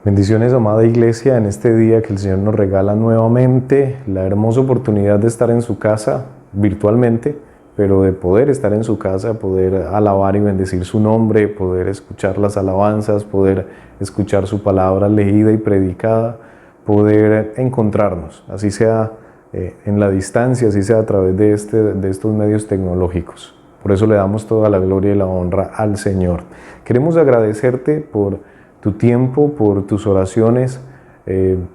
Bendiciones, amada Iglesia, en este día que el Señor nos regala nuevamente la hermosa oportunidad de estar en su casa virtualmente, pero de poder estar en su casa, poder alabar y bendecir su nombre, poder escuchar las alabanzas, poder escuchar su palabra leída y predicada, poder encontrarnos, así sea en la distancia, así sea a través de estos medios tecnológicos. Por eso le damos toda la gloria y la honra al Señor. Queremos agradecerte por tu tiempo, por tus oraciones,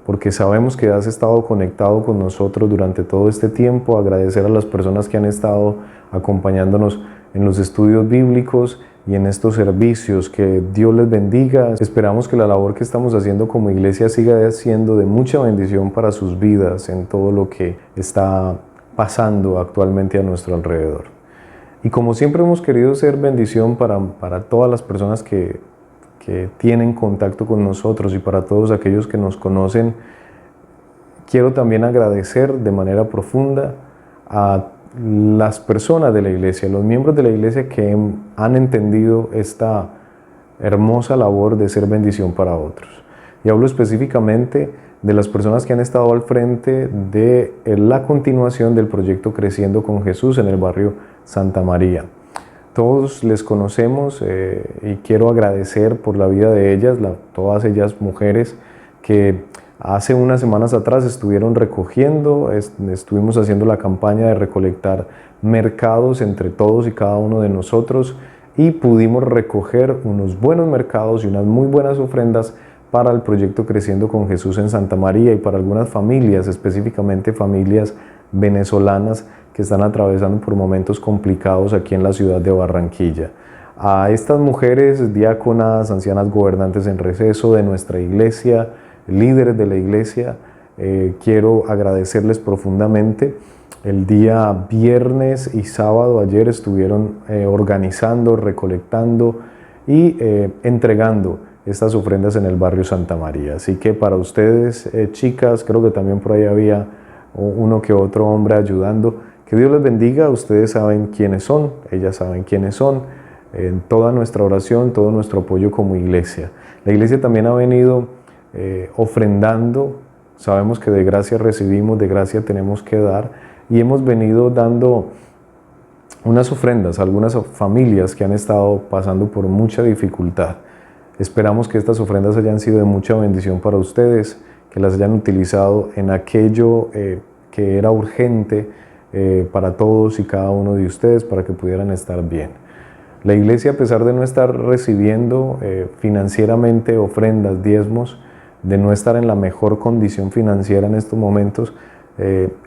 porque sabemos que has estado conectado con nosotros durante todo este tiempo. Agradecer a las personas que han estado acompañándonos en los estudios bíblicos y en estos servicios. Que Dios les bendiga. Esperamos que la labor que estamos haciendo como iglesia siga siendo de mucha bendición para sus vidas en todo lo que está pasando actualmente a nuestro alrededor. Y como siempre hemos querido ser bendición para todas las personas que tienen contacto con nosotros y para todos aquellos que nos conocen, quiero también agradecer de manera profunda a las personas de la iglesia, los miembros de la iglesia que han entendido esta hermosa labor de ser bendición para otros. Y hablo específicamente de las personas que han estado al frente de la continuación del proyecto Creciendo con Jesús en el barrio Santa María. Todos les conocemos y quiero agradecer por la vida de ellas, todas ellas mujeres que hace unas semanas atrás estuvieron recogiendo, estuvimos haciendo la campaña de recolectar mercados entre todos y cada uno de nosotros y pudimos recoger unos buenos mercados y unas muy buenas ofrendas para el proyecto Creciendo con Jesús en Santa María y para algunas familias, específicamente familias venezolanas que están atravesando por momentos complicados aquí en la ciudad de Barranquilla. A estas mujeres, diáconas, ancianas gobernantes en receso de nuestra iglesia, líderes de la iglesia, quiero agradecerles profundamente. El día viernes y sábado ayer estuvieron organizando, recolectando y entregando estas ofrendas en el barrio Santa María. Así que para ustedes, chicas, creo que también por ahí había uno que otro hombre ayudando. Que Dios les bendiga. Ustedes saben quiénes son, ellas saben quiénes son. En toda nuestra oración, todo nuestro apoyo como iglesia. La iglesia también ha venido ofrendando. Sabemos que de gracia recibimos, de gracia tenemos que dar, y hemos venido dando unas ofrendas a algunas familias que han estado pasando por mucha dificultad. Esperamos que estas ofrendas hayan sido de mucha bendición para ustedes, que las hayan utilizado en aquello que era urgente para todos y cada uno de ustedes, para que pudieran estar bien. La iglesia, a pesar de no estar recibiendo financieramente ofrendas, diezmos, de no estar en la mejor condición financiera en estos momentos,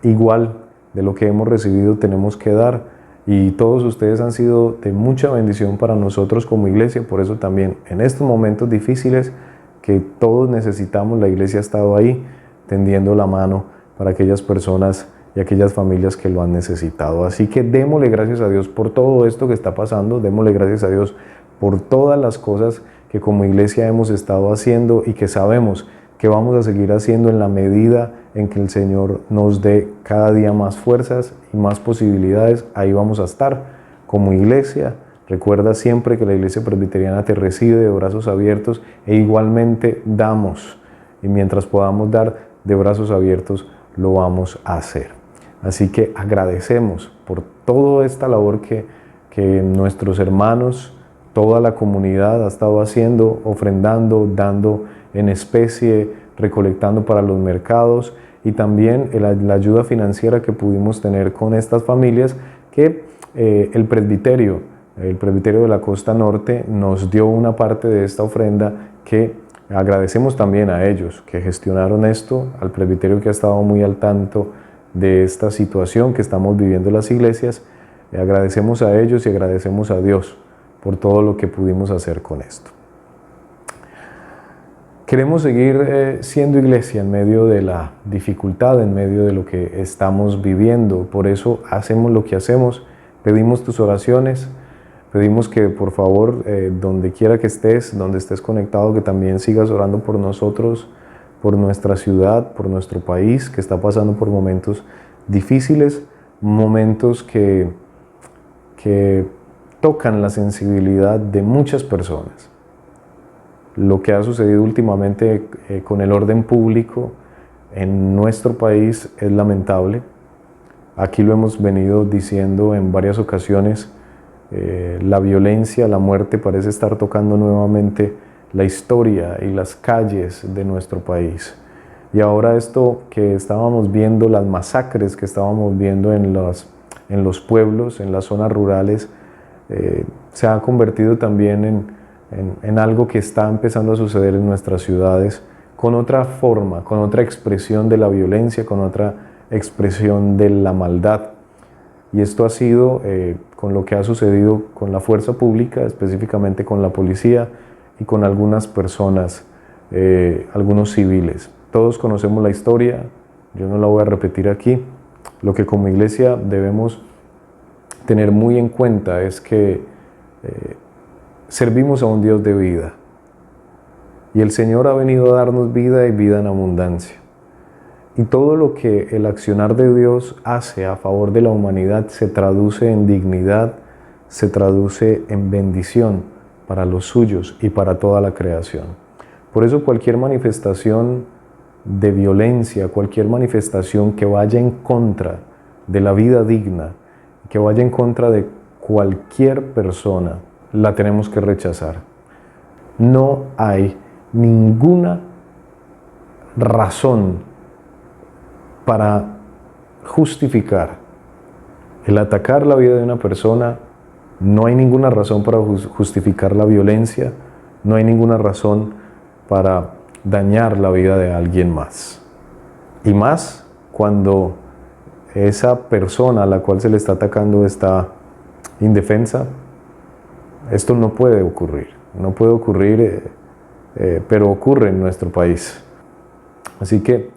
igual de lo que hemos recibido tenemos que dar, y todos ustedes han sido de mucha bendición para nosotros como iglesia. Por eso también en estos momentos difíciles que todos necesitamos, la iglesia ha estado ahí tendiendo la mano para aquellas personas y aquellas familias que lo han necesitado. Así que démosle gracias a Dios por todo esto que está pasando, démosle gracias a Dios por todas las cosas que como iglesia hemos estado haciendo y que sabemos que vamos a seguir haciendo en la medida en que el Señor nos dé cada día más fuerzas y más posibilidades. Ahí vamos a estar como iglesia. Recuerda siempre que la Iglesia Presbiteriana te recibe de brazos abiertos, e igualmente damos, y mientras podamos dar de brazos abiertos lo vamos a hacer. Así que agradecemos por toda esta labor que nuestros hermanos, toda la comunidad ha estado haciendo, ofrendando, dando en especie, recolectando para los mercados, y también la ayuda financiera que pudimos tener con estas familias que el presbiterio de la Costa Norte nos dio una parte de esta ofrenda, que agradecemos también a ellos que gestionaron esto, al presbiterio que ha estado muy al tanto de esta situación que estamos viviendo las iglesias. Agradecemos a ellos y agradecemos a Dios por todo lo que pudimos hacer con esto. Queremos seguir siendo iglesia en medio de la dificultad, en medio de lo que estamos viviendo. Por eso hacemos lo que hacemos. Pedimos tus oraciones, pedimos que por favor, donde quiera que estés, donde estés conectado, que también sigas orando por nosotros, por nuestra ciudad, por nuestro país, que está pasando por momentos difíciles, momentos que tocan la sensibilidad de muchas personas. Lo que ha sucedido últimamente con el orden público en nuestro país es lamentable. Aquí lo hemos venido diciendo en varias ocasiones. La violencia, la muerte parece estar tocando nuevamente la historia y las calles de nuestro país. Y ahora esto que estábamos viendo, las masacres que estábamos viendo en los pueblos, en las zonas rurales, se ha convertido también en algo que está empezando a suceder en nuestras ciudades, con otra forma, con otra expresión de la violencia, con otra expresión de la maldad. Y esto ha sido con lo que ha sucedido con la fuerza pública, específicamente con la policía y con algunas personas, algunos civiles. Todos conocemos la historia, yo no la voy a repetir aquí. Lo que como iglesia debemos tener muy en cuenta es que servimos a un Dios de vida, y el Señor ha venido a darnos vida y vida en abundancia. Y todo lo que el accionar de Dios hace a favor de la humanidad se traduce en dignidad, se traduce en bendición para los suyos y para toda la creación. Por eso cualquier manifestación de violencia, cualquier manifestación que vaya en contra de la vida digna, que vaya en contra de cualquier persona, la tenemos que rechazar. No hay ninguna razón para justificar el atacar la vida de una persona. No hay ninguna razón para justificar la violencia, no hay ninguna razón para dañar la vida de alguien más. Y más cuando esa persona a la cual se le está atacando está indefensa, Esto no puede ocurrir, pero ocurre en nuestro país. Así que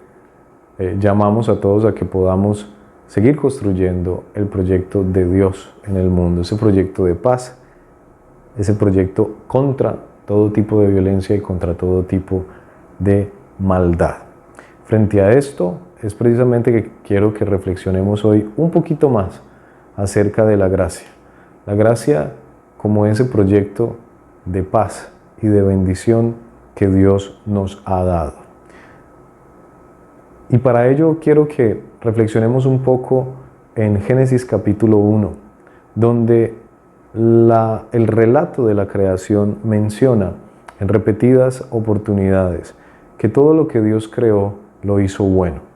llamamos a todos a que podamos seguir construyendo el proyecto de Dios en el mundo, ese proyecto de paz, ese proyecto contra todo tipo de violencia y contra todo tipo de maldad. Frente a esto, es precisamente que quiero que reflexionemos hoy un poquito más acerca de la gracia. La gracia como ese proyecto de paz y de bendición que Dios nos ha dado. Y para ello quiero que reflexionemos un poco en Génesis capítulo 1, donde el relato de la creación menciona en repetidas oportunidades que todo lo que Dios creó lo hizo bueno.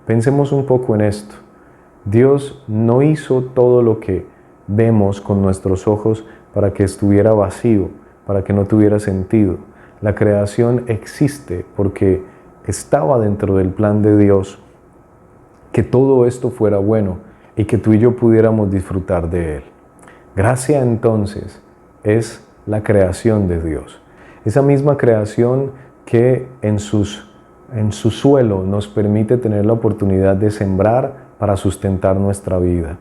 Pensemos un poco en esto. Dios no hizo todo lo que vemos con nuestros ojos para que estuviera vacío, para que no tuviera sentido. La creación existe porque estaba dentro del plan de Dios que todo esto fuera bueno y que tú y yo pudiéramos disfrutar de él. Gracia entonces es la creación de Dios. Esa misma creación que en su suelo nos permite tener la oportunidad de sembrar para sustentar nuestra vida.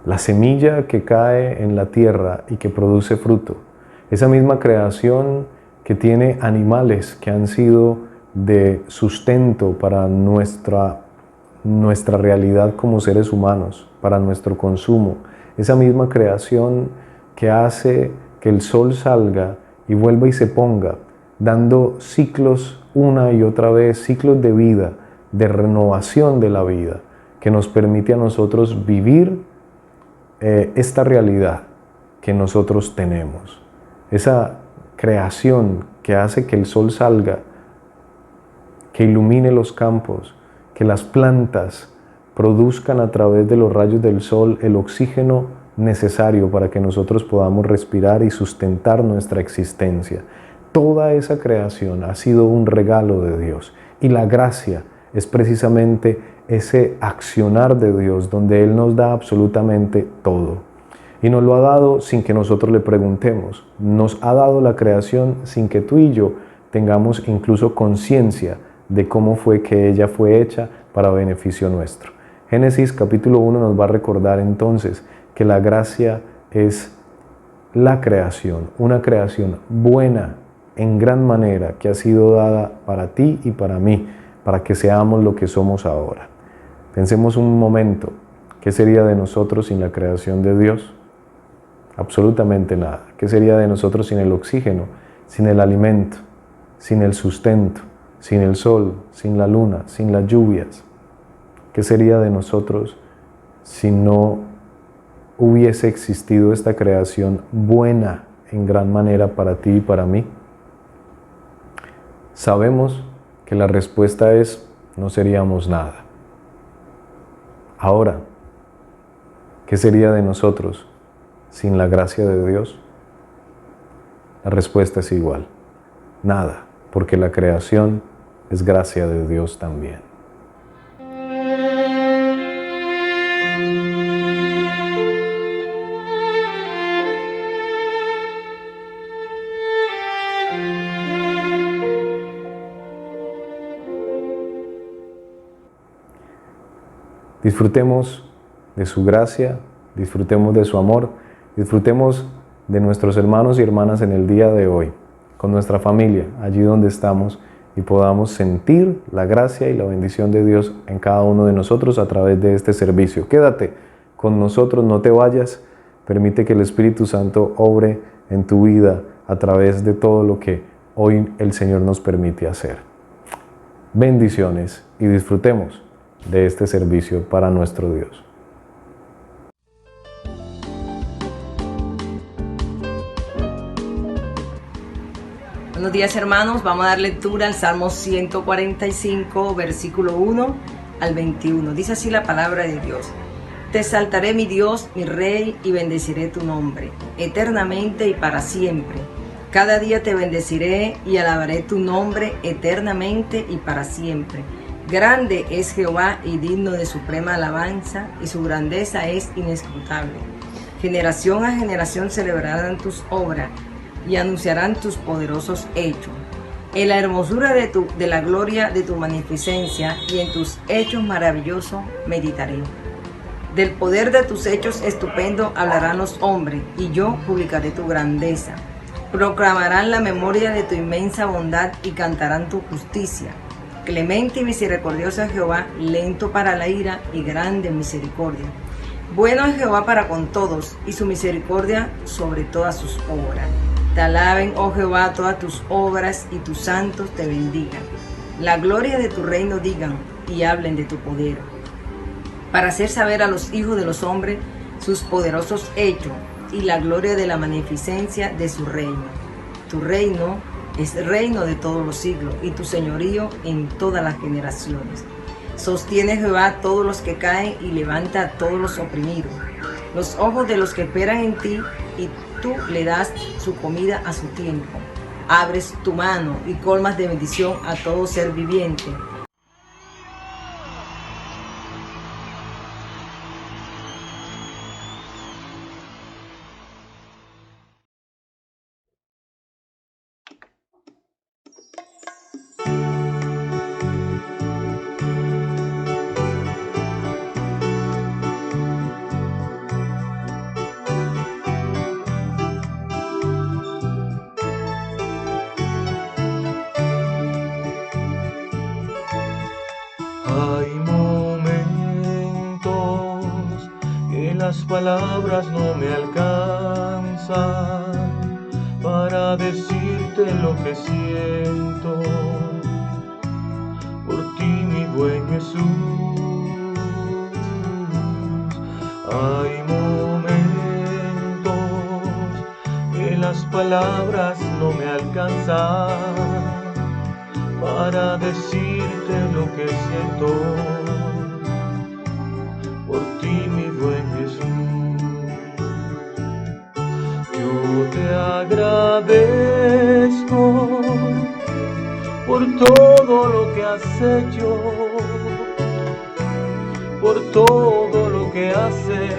La semilla que cae en la tierra y que produce fruto. Esa misma creación que tiene animales que han sido de sustento para nuestra realidad como seres humanos, para nuestro consumo. Esa misma creación que hace que el sol salga y vuelva y se ponga, dando ciclos una y otra vez, ciclos de vida, de renovación de la vida, que nos permite a nosotros vivir esta realidad que nosotros tenemos. Esa creación que hace que el sol salga, que ilumine los campos, que las plantas produzcan a través de los rayos del sol el oxígeno necesario para que nosotros podamos respirar y sustentar nuestra existencia. Toda esa creación ha sido un regalo de Dios y la gracia es precisamente ese accionar de Dios donde Él nos da absolutamente todo. Y nos lo ha dado sin que nosotros le preguntemos. Nos ha dado la creación sin que tú y yo tengamos incluso conciencia de cómo fue que ella fue hecha para beneficio nuestro. Génesis capítulo 1 nos va a recordar entonces que la gracia es la creación, una creación buena en gran manera que ha sido dada para ti y para mí, para que seamos lo que somos ahora. Pensemos un momento, ¿qué sería de nosotros sin la creación de Dios? Absolutamente nada. ¿Qué sería de nosotros sin el oxígeno, sin el alimento, sin el sustento, sin el sol, sin la luna, sin las lluvias? ¿Qué sería de nosotros si no hubiese existido esta creación buena en gran manera para ti y para mí? Sabemos que la respuesta es: no seríamos nada. Ahora, ¿qué sería de nosotros sin la gracia de Dios? La respuesta es igual: nada, porque la creación es gracia de Dios también. Disfrutemos de su gracia, disfrutemos de su amor, disfrutemos de nuestros hermanos y hermanas en el día de hoy, con nuestra familia, allí donde estamos, y podamos sentir la gracia y la bendición de Dios en cada uno de nosotros a través de este servicio. Quédate con nosotros, no te vayas, permite que el Espíritu Santo obre en tu vida a través de todo lo que hoy el Señor nos permite hacer. Bendiciones y disfrutemos de este servicio para nuestro Dios. Buenos días, hermanos. Vamos a dar lectura al Salmo 145, versículo 1 al 21. Dice así la palabra de Dios: Te exaltaré, mi Dios, mi Rey, y bendeciré tu nombre, eternamente y para siempre. Cada día te bendeciré y alabaré tu nombre eternamente y para siempre. Grande es Jehová y digno de suprema alabanza, y su grandeza es inescrutable. Generación a generación celebrarán tus obras y anunciarán tus poderosos hechos. En la hermosura de la gloria de tu magnificencia y en tus hechos maravillosos meditaré. Del poder de tus hechos estupendos hablarán los hombres, y yo publicaré tu grandeza. Proclamarán la memoria de tu inmensa bondad y cantarán tu justicia. Clemente y misericordioso es Jehová, lento para la ira y grande en misericordia. Bueno es Jehová para con todos, y su misericordia sobre todas sus obras. Te alaben, oh Jehová, todas tus obras, y tus santos te bendigan. La gloria de tu reino digan, y hablen de tu poder, para hacer saber a los hijos de los hombres sus poderosos hechos y la gloria de la magnificencia de su reino. Tu reino es reino de todos los siglos, y tu señorío en todas las generaciones. Sostiene Jehová a todos los que caen y levanta a todos los oprimidos. Los ojos de los que esperan en ti, y tú le das su comida a su tiempo. Abres tu mano y colmas de bendición a todo ser viviente. Hay momentos que las palabras no me alcanzan para decirte lo que siento por ti, mi buen Jesús. Hay momentos que las palabras no me alcanzan para decirte lo que siento por ti, mi buen Jesús. Yo te agradezco por todo lo que has hecho, por todo lo que haces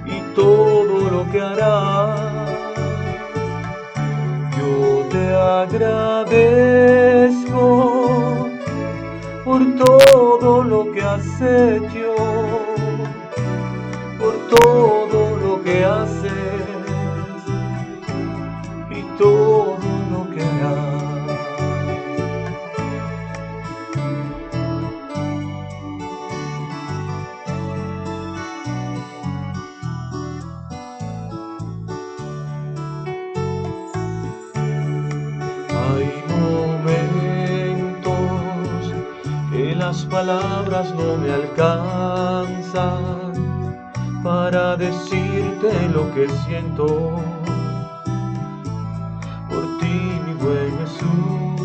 y todo lo que harás. Yo te agradezco por todo lo que has hecho, por todo lo que haces y todo lo que harás. Hay momentos que las palabras no me alcanzan para decirte lo que siento por ti, mi buen Jesús.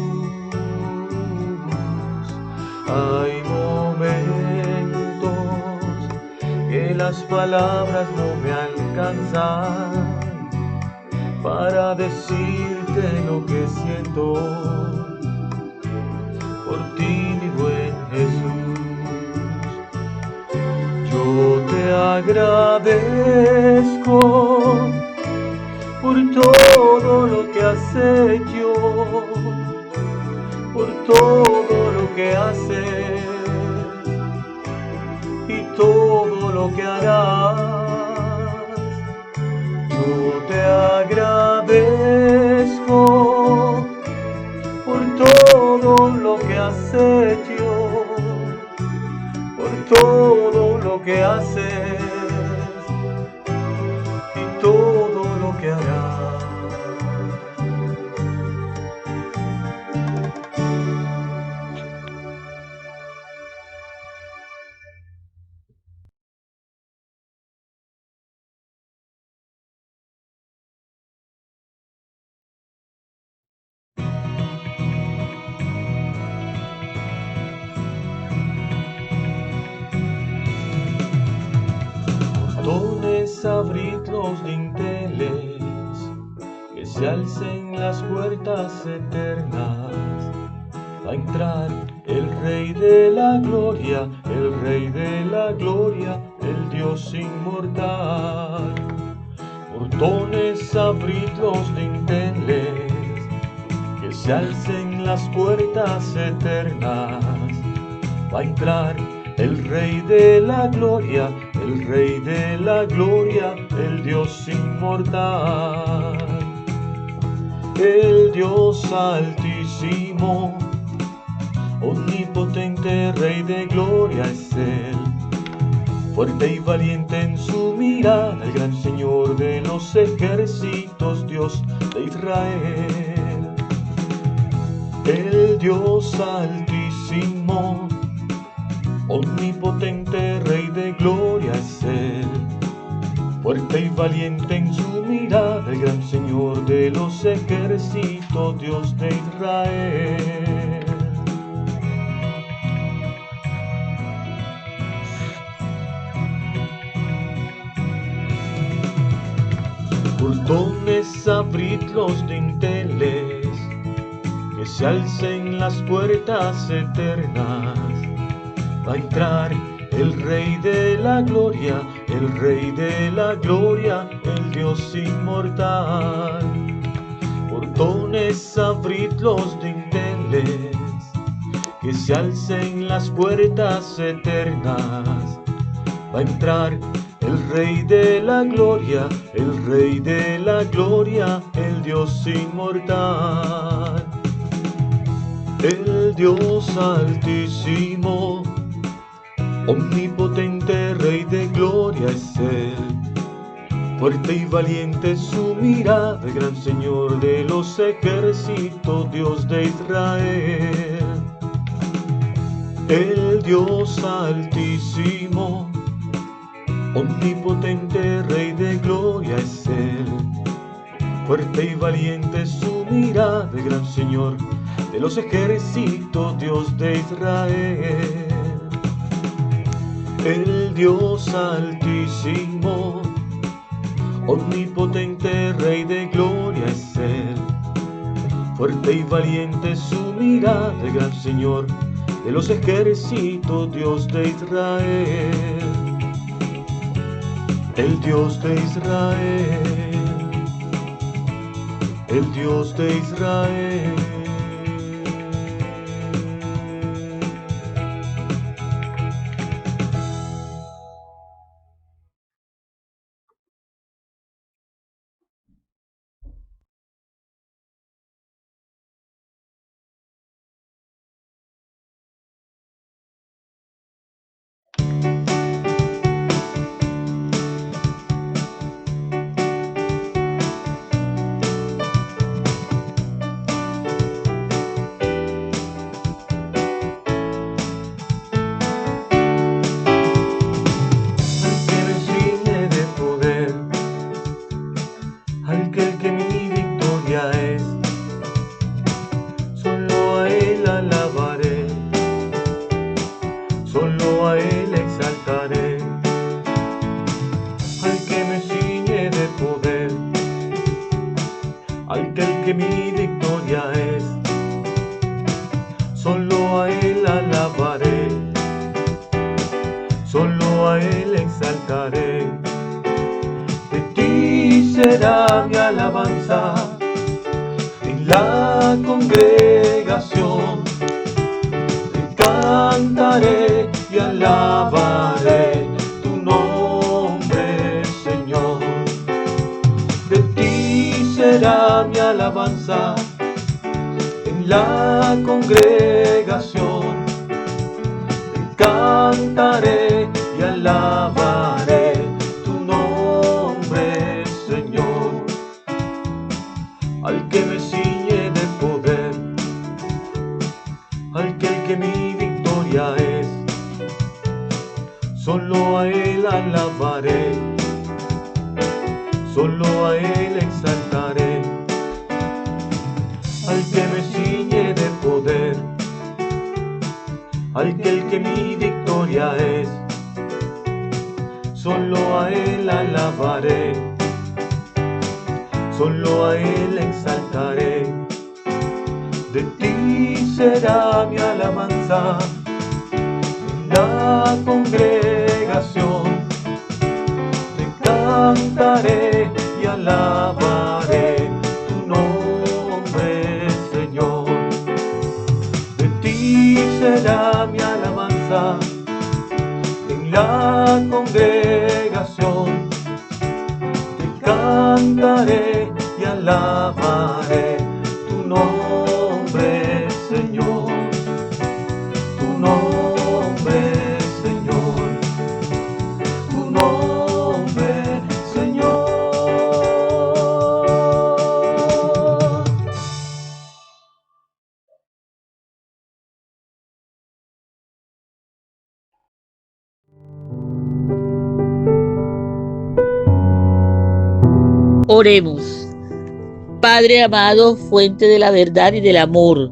Hay momentos que las palabras no me alcanzan para decirte lo que siento por ti, mi buen Jesús. Yo te agradezco por todo lo que has hecho, por todo lo que haces y todo lo que harás. Yo te agradezco por todo lo que has hecho, por todo lo que haces y todo lo que harás. Portones abrid los dinteles, que se alcen las puertas eternas. Va a entrar el Rey de la Gloria, el Rey de la Gloria, el Dios inmortal. Portones abrid los dinteles, que se alcen las puertas eternas. Va a entrar el Rey de la Gloria, el Rey de la Gloria, el Dios inmortal. El Dios altísimo, omnipotente, Rey de gloria es Él. Fuerte y valiente en su mirada, el gran Señor de los ejércitos, Dios de Israel. El Dios altísimo, omnipotente, Rey de gloria es Él. Fuerte y valiente en su mirada, el gran Señor de los ejércitos, Dios de Israel. Portones abrid los dinteles, que se alcen las puertas eternas. Va a entrar el Rey de la Gloria, el Rey de la Gloria, el Dios inmortal. Portones abrid los dinteles, que se alcen las puertas eternas. Va a entrar el Rey de la Gloria, el Rey de la Gloria, el Dios inmortal. El Dios altísimo, omnipotente, Rey de gloria es Él. Fuerte y valiente su mirada, el gran Señor de los ejércitos, Dios de Israel. El Dios altísimo, omnipotente, Rey de gloria es Él. Fuerte y valiente su mirada, el gran Señor de los ejércitos, Dios de Israel. El Dios altísimo, omnipotente, Rey de gloria es Él. Fuerte y valiente su mirada, el gran Señor de los ejércitos, Dios de Israel. El Dios de Israel, el Dios de Israel. Solo a Él exaltaré, al que me ciñe de poder, al que el que mi victoria es. Solo a Él alabaré, solo a Él exaltaré. De ti será mi alabanza en la congregación. Cantaré y alabaré tu nombre, Señor. De ti será mi alabanza en la congregación. Cantaré y alabaré tu nombre, Señor. Al que me ciñe de poder, al que mi victoria es. Solo a Él alabaré, solo a Él exaltaré. Al que me ciñe de poder, al que mi victoria es. Solo a Él alabaré. alabaré, solo a Él exaltaré. De ti será mi alabanza en la congregación. Te cantaré y alabaré tu nombre, Señor. De ti será mi alabanza en la congregación. Te cantaré y alabaré tu nombre, Señor. Tu nombre, Señor. Tu nombre, Señor. Oremos. Padre amado, fuente de la verdad y del amor,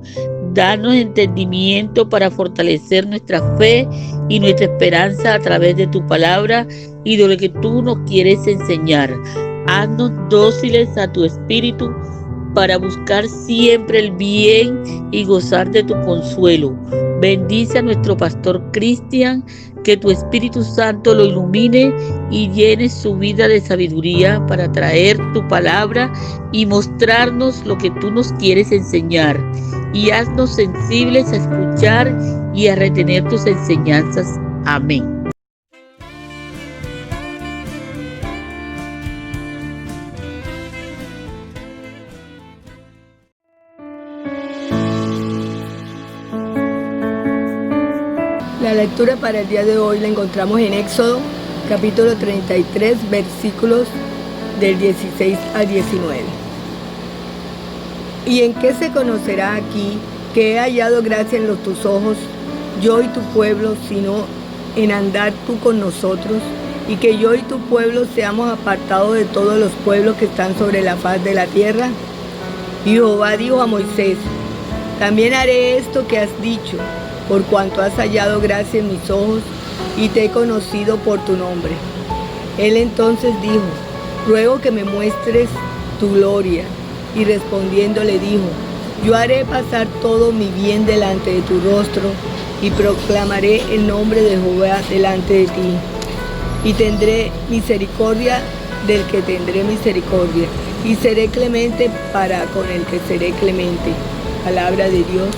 danos entendimiento para fortalecer nuestra fe y nuestra esperanza a través de tu palabra y de lo que tú nos quieres enseñar. Haznos dóciles a tu espíritu para buscar siempre el bien y gozar de tu consuelo. Bendice a nuestro pastor Cristian, que tu Espíritu Santo lo ilumine y llene su vida de sabiduría para traer tu palabra y mostrarnos lo que tú nos quieres enseñar. Y haznos sensibles a escuchar y a retener tus enseñanzas. Amén. La lectura para el día de hoy la encontramos en Éxodo, capítulo 33, versículos del 16 al 19. ¿Y en qué se conocerá aquí que he hallado gracia en tus ojos, yo y tu pueblo, sino en andar tú con nosotros, y que yo y tu pueblo seamos apartados de todos los pueblos que están sobre la faz de la tierra? Y Jehová dijo a Moisés: también haré esto que has dicho, por cuanto has hallado gracia en mis ojos y te he conocido por tu nombre. Él entonces dijo: ruego que me muestres tu gloria. Y respondiendo le dijo: yo haré pasar todo mi bien delante de tu rostro y proclamaré el nombre de Jehová delante de ti. Y tendré misericordia del que tendré misericordia, y seré clemente para con el que seré clemente. Palabra de Dios.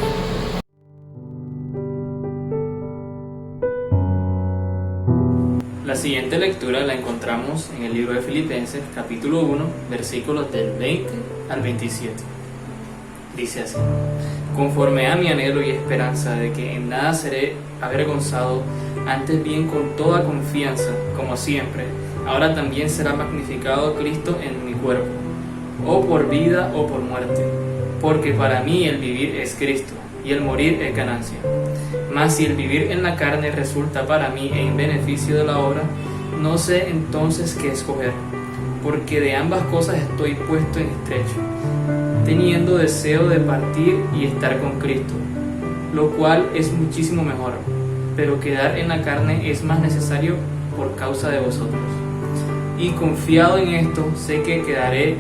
La siguiente lectura la encontramos en el libro de Filipenses, capítulo 1, versículos del 20 al 27. Dice así: conforme a mi anhelo y esperanza de que en nada seré avergonzado, antes bien con toda confianza, como siempre, ahora también será magnificado Cristo en mi cuerpo, o por vida o por muerte, porque para mí el vivir es Cristo, y el morir es ganancia. Mas si el vivir en la carne resulta para mí en beneficio de la obra, no sé entonces qué escoger, porque de ambas cosas estoy puesto en estrecho, teniendo deseo de partir y estar con Cristo, lo cual es muchísimo mejor, pero quedar en la carne es más necesario por causa de vosotros. Y confiado en esto, sé que quedaré,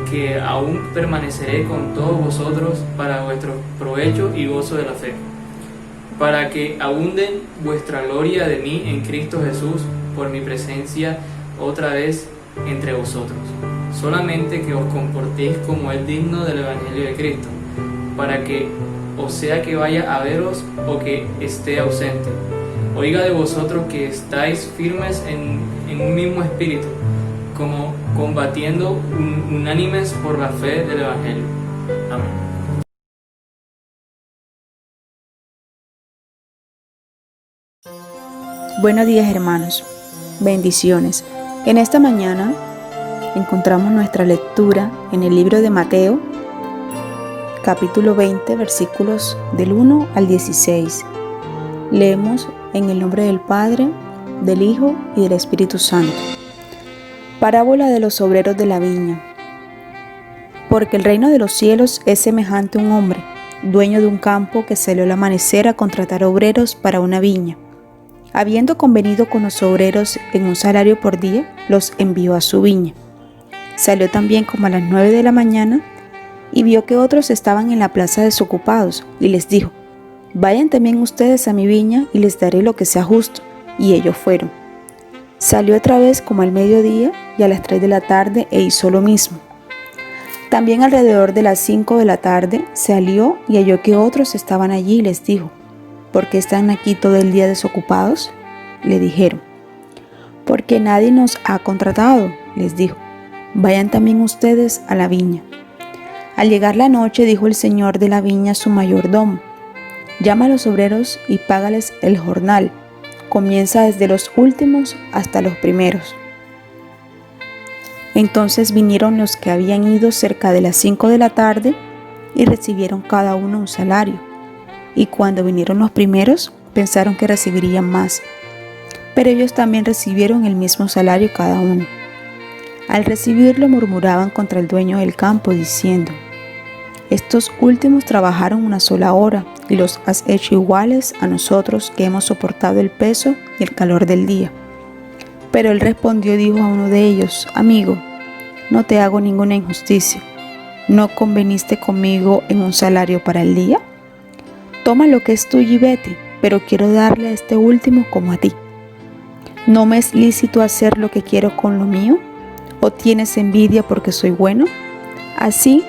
que aún permaneceré con todos vosotros para vuestro provecho y gozo de la fe, para que abunden vuestra gloria de mí en Cristo Jesús por mi presencia otra vez entre vosotros. Solamente que os comportéis como es digno del Evangelio de Cristo, para que, o sea que vaya a veros o que esté ausente, oiga de vosotros que estáis firmes en un mismo espíritu, como combatiendo unánimes por la fe del Evangelio. Amén. Buenos días, hermanos. Bendiciones. En esta mañana encontramos nuestra lectura en el libro de Mateo, capítulo 20, versículos del 1 al 16. Leemos en el nombre del Padre, del Hijo y del Espíritu Santo. Parábola de los obreros de la viña. Porque el reino de los cielos es semejante a un hombre, dueño de un campo, que salió al amanecer a contratar obreros para una viña. Habiendo convenido con los obreros en un salario por día, los envió a su viña. Salió también como a las 9 de la mañana y vio que otros estaban en la plaza desocupados y les dijo: vayan también ustedes a mi viña y les daré lo que sea justo. Y ellos fueron. Salió otra vez como al mediodía y a las 3 de la tarde e hizo lo mismo. También alrededor de las 5 de la tarde salió y halló que otros estaban allí y les dijo: ¿por qué están aquí todo el día desocupados? Le dijeron: porque nadie nos ha contratado. Les dijo: vayan también ustedes a la viña. Al llegar la noche, dijo el señor de la viña a su mayordomo: llama a los obreros y págales el jornal. Comienza desde los últimos hasta los primeros. Entonces vinieron los que habían ido cerca de las 5 de la tarde y recibieron cada uno un salario. Y cuando vinieron los primeros, pensaron que recibirían más, pero ellos también recibieron el mismo salario cada uno. Al recibirlo murmuraban contra el dueño del campo, diciendo: estos últimos trabajaron una sola hora y los has hecho iguales a nosotros, que hemos soportado el peso y el calor del día. Pero él respondió y dijo a uno de ellos: amigo, no te hago ninguna injusticia. ¿No conveniste conmigo en un salario para el día? Toma lo que es tuyo y vete, pero quiero darle a este último como a ti. ¿No me es lícito hacer lo que quiero con lo mío? ¿O tienes envidia porque soy bueno? Así,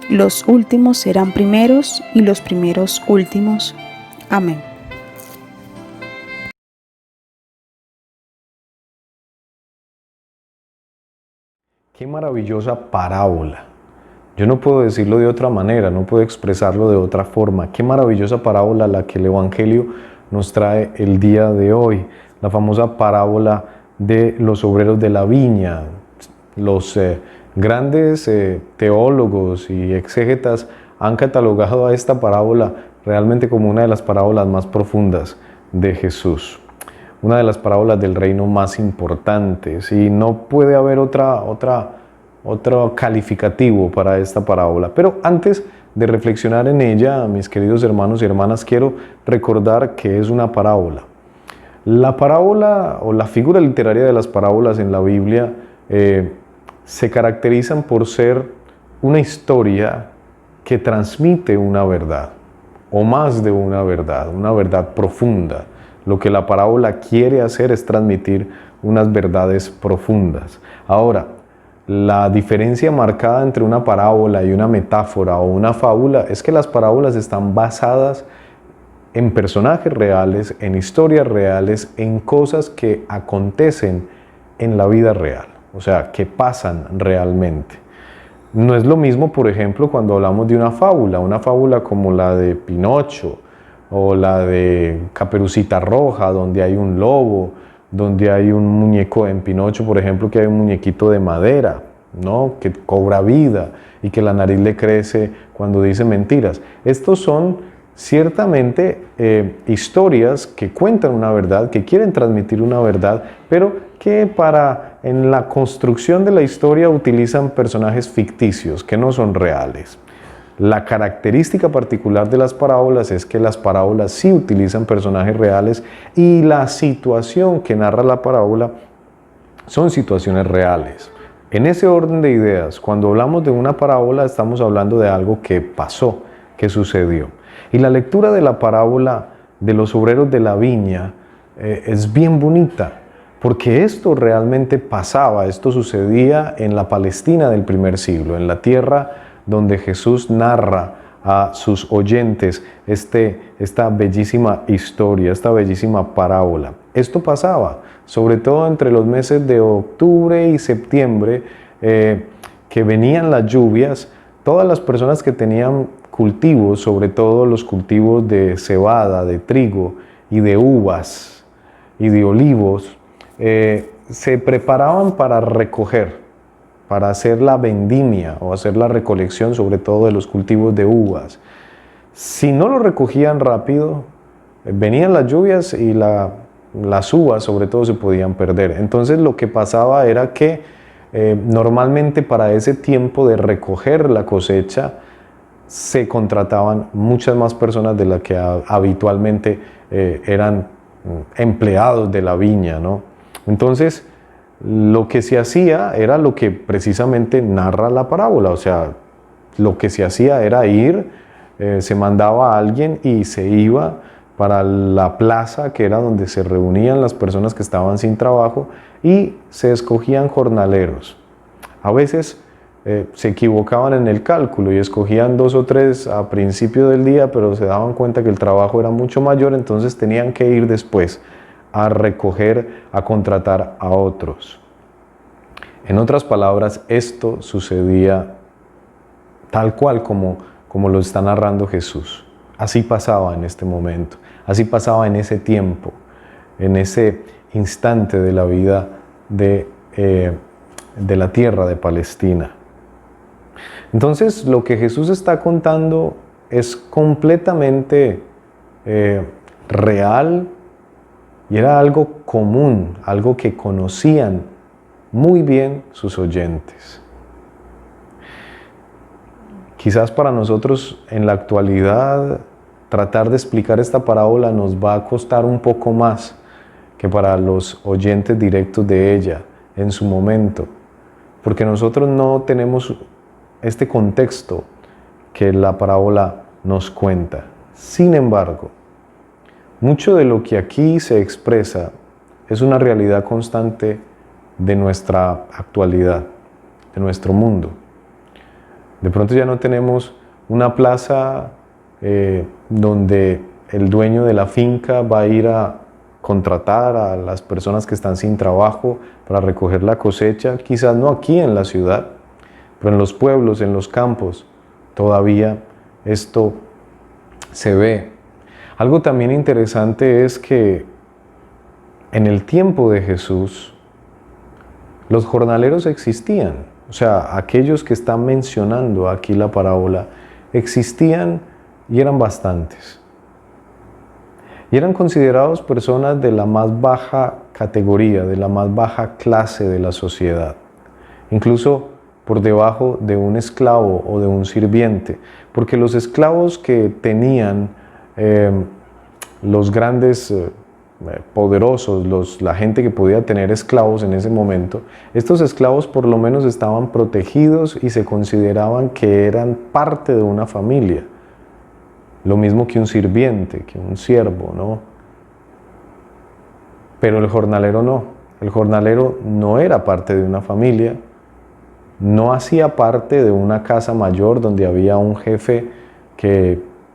los últimos serán primeros y los primeros últimos. Amén. Qué maravillosa parábola. Yo no puedo decirlo de otra manera, no puedo expresarlo de otra forma. Qué maravillosa parábola la que el Evangelio nos trae el día de hoy. La famosa parábola de los obreros de la viña. Los grandes teólogos y exégetas han catalogado a esta parábola realmente como una de las parábolas más profundas de Jesús. Una de las parábolas del reino más importantes, y no puede haber otro calificativo para esta parábola. Pero antes de reflexionar en ella, mis queridos hermanos y hermanas, quiero recordar que es una parábola. La parábola o la figura literaria de las parábolas en la Biblia se caracterizan por ser una historia que transmite una verdad, o más de una verdad profunda. Lo que la parábola quiere hacer es transmitir unas verdades profundas. Ahora, la diferencia marcada entre una parábola y una metáfora o una fábula es que las parábolas están basadas en personajes reales, en historias reales, en cosas que acontecen en la vida real, o sea, que pasan realmente. No es lo mismo, por ejemplo, cuando hablamos de una fábula como la de Pinocho, o la de Caperucita Roja, donde hay un lobo, donde hay un muñeco en Pinocho, por ejemplo, que hay un muñequito de madera, ¿no?, que cobra vida y que la nariz le crece cuando dice mentiras. Estos son ciertamente historias que cuentan una verdad, que quieren transmitir una verdad, pero que en la construcción de la historia utilizan personajes ficticios que no son reales. La característica particular de las parábolas es que las parábolas sí utilizan personajes reales y la situación que narra la parábola son situaciones reales. En ese orden de ideas, cuando hablamos de una parábola estamos hablando de algo que pasó, que sucedió. Y la lectura de la parábola de los obreros de la viña es bien bonita, porque esto realmente pasaba, esto sucedía en la Palestina del primer siglo, en la tierra donde Jesús narra a sus oyentes esta bellísima historia, esta bellísima parábola. Esto pasaba, sobre todo entre los meses de octubre y septiembre, que venían las lluvias. Todas las personas que tenían cultivos, sobre todo los cultivos de cebada, de trigo y de uvas y de olivos, se preparaban para recoger, para hacer la vendimia o hacer la recolección, sobre todo de los cultivos de uvas. Si no lo recogían rápido, venían las lluvias y las uvas sobre todo se podían perder. Entonces lo que pasaba era que normalmente para ese tiempo de recoger la cosecha se contrataban muchas más personas de las que habitualmente eran empleados de la viña, ¿no? Entonces, lo que se hacía era lo que precisamente narra la parábola, o sea, lo que se hacía era ir, se mandaba a alguien y se iba para la plaza, que era donde se reunían las personas que estaban sin trabajo, y se escogían jornaleros. A veces se equivocaban en el cálculo y escogían 2 o 3 a principio del día, pero se daban cuenta que el trabajo era mucho mayor, entonces tenían que ir después a recoger, a contratar a otros. En otras palabras, esto sucedía tal cual como lo está narrando Jesús. Así pasaba en este momento, así pasaba en ese tiempo, en ese instante de la vida de la tierra de Palestina. Entonces, lo que Jesús está contando es completamente real y era algo común, algo que conocían muy bien sus oyentes. Quizás para nosotros en la actualidad tratar de explicar esta parábola nos va a costar un poco más que para los oyentes directos de ella en su momento, porque nosotros no tenemos este contexto que la parábola nos cuenta. Sin embargo, mucho de lo que aquí se expresa es una realidad constante de nuestra actualidad, de nuestro mundo. De pronto ya no tenemos una plaza donde el dueño de la finca va a ir a contratar a las personas que están sin trabajo para recoger la cosecha, quizás no aquí en la ciudad, pero en los pueblos, en los campos, todavía esto se ve. Algo también interesante es que en el tiempo de Jesús, los jornaleros existían, o sea, aquellos que están mencionando aquí la parábola, existían y eran bastantes. Y eran considerados personas de la más baja categoría, de la más baja clase de la sociedad, incluso por debajo de un esclavo o de un sirviente, porque los esclavos que tenían los grandes poderosos, la gente que podía tener esclavos en ese momento, estos esclavos por lo menos estaban protegidos y se consideraban que eran parte de una familia. Lo mismo que un sirviente, que un siervo, ¿no? Pero el jornalero no. El jornalero no era parte de una familia, no hacía parte de una casa mayor donde había un jefe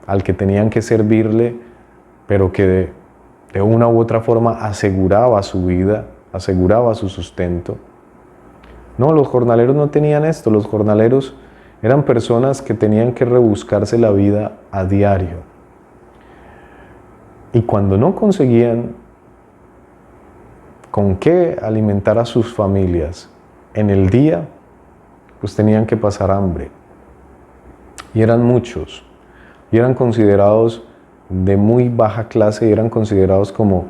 al que tenían que servirle, pero que de una u otra forma aseguraba su vida, aseguraba su sustento. No, los jornaleros no tenían esto. Los jornaleros eran personas que tenían que rebuscarse la vida a diario. Y cuando no conseguían con qué alimentar a sus familias en el día, pues tenían que pasar hambre. Y eran muchos. Y eran considerados de muy baja clase y eran considerados como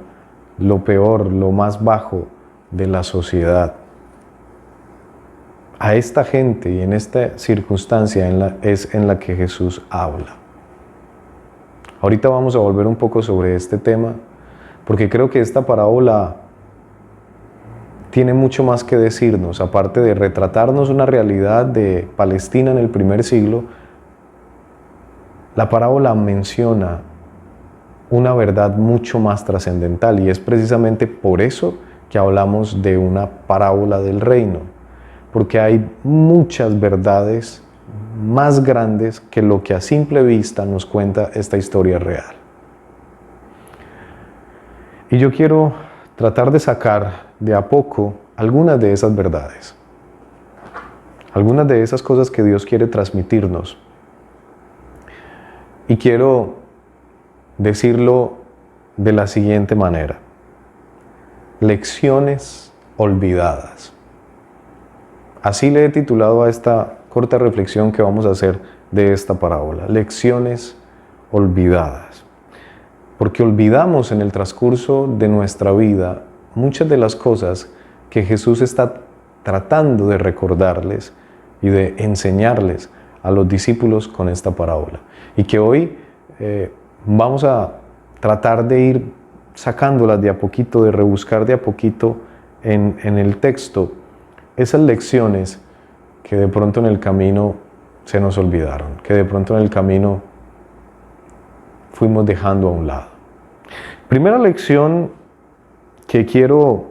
lo peor, lo más bajo de la sociedad. A esta gente y en esta circunstancia es en la que Jesús habla. Ahorita vamos a volver un poco sobre este tema, porque creo que esta parábola tiene mucho más que decirnos, aparte de retratarnos una realidad de Palestina en el primer siglo. La parábola menciona una verdad mucho más trascendental y es precisamente por eso que hablamos de una parábola del reino, porque hay muchas verdades más grandes que lo que a simple vista nos cuenta esta historia real. Y yo quiero tratar de sacar de a poco algunas de esas verdades, algunas de esas cosas que Dios quiere transmitirnos. Y quiero decirlo de la siguiente manera: lecciones olvidadas. Así le he titulado a esta corta reflexión que vamos a hacer de esta parábola, lecciones olvidadas. Porque olvidamos en el transcurso de nuestra vida muchas de las cosas que Jesús está tratando de recordarles y de enseñarles a los discípulos con esta parábola. Y que hoy vamos a tratar de ir sacándolas de a poquito, de rebuscar de a poquito en el texto, esas lecciones que de pronto en el camino se nos olvidaron, que de pronto en el camino fuimos dejando a un lado. Primera lección que quiero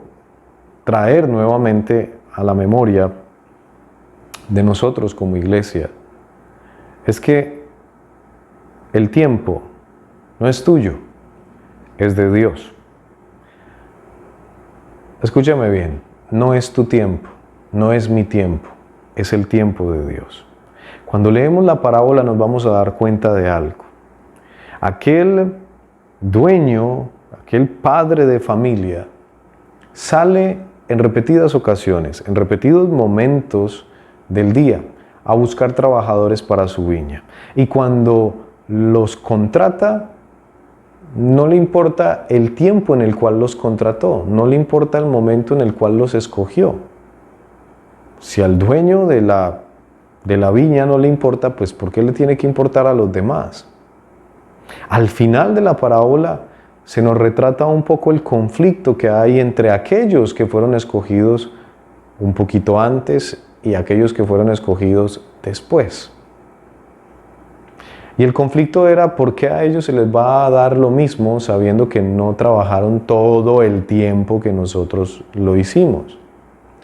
traer nuevamente a la memoria de nosotros como iglesia es que el tiempo no es tuyo, es de Dios. Escúchame bien, no es tu tiempo, no es mi tiempo, es el tiempo de Dios. Cuando leemos la parábola nos vamos a dar cuenta de algo. Aquel dueño, aquel padre de familia, sale en repetidas ocasiones, en repetidos momentos del día, a buscar trabajadores para su viña. Y cuando los contrata, no le importa el tiempo en el cual los contrató, no le importa el momento en el cual los escogió. Si al dueño de la viña no le importa, pues ¿por qué le tiene que importar a los demás? Al final de la parábola se nos retrata un poco el conflicto que hay entre aquellos que fueron escogidos un poquito antes y aquellos que fueron escogidos después. Y el conflicto era por qué a ellos se les va a dar lo mismo sabiendo que no trabajaron todo el tiempo que nosotros lo hicimos.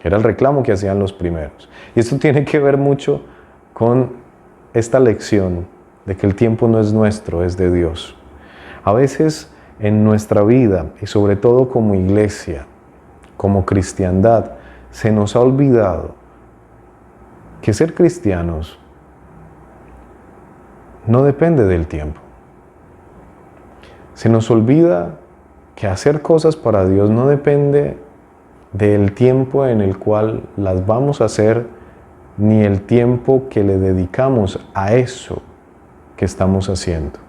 Era el reclamo que hacían los primeros. Y esto tiene que ver mucho con esta lección de que el tiempo no es nuestro, es de Dios. A veces en nuestra vida, y sobre todo como iglesia, como cristiandad, se nos ha olvidado que ser cristianos no depende del tiempo. Se nos olvida que hacer cosas para Dios no depende del tiempo en el cual las vamos a hacer, ni el tiempo que le dedicamos a eso que estamos haciendo.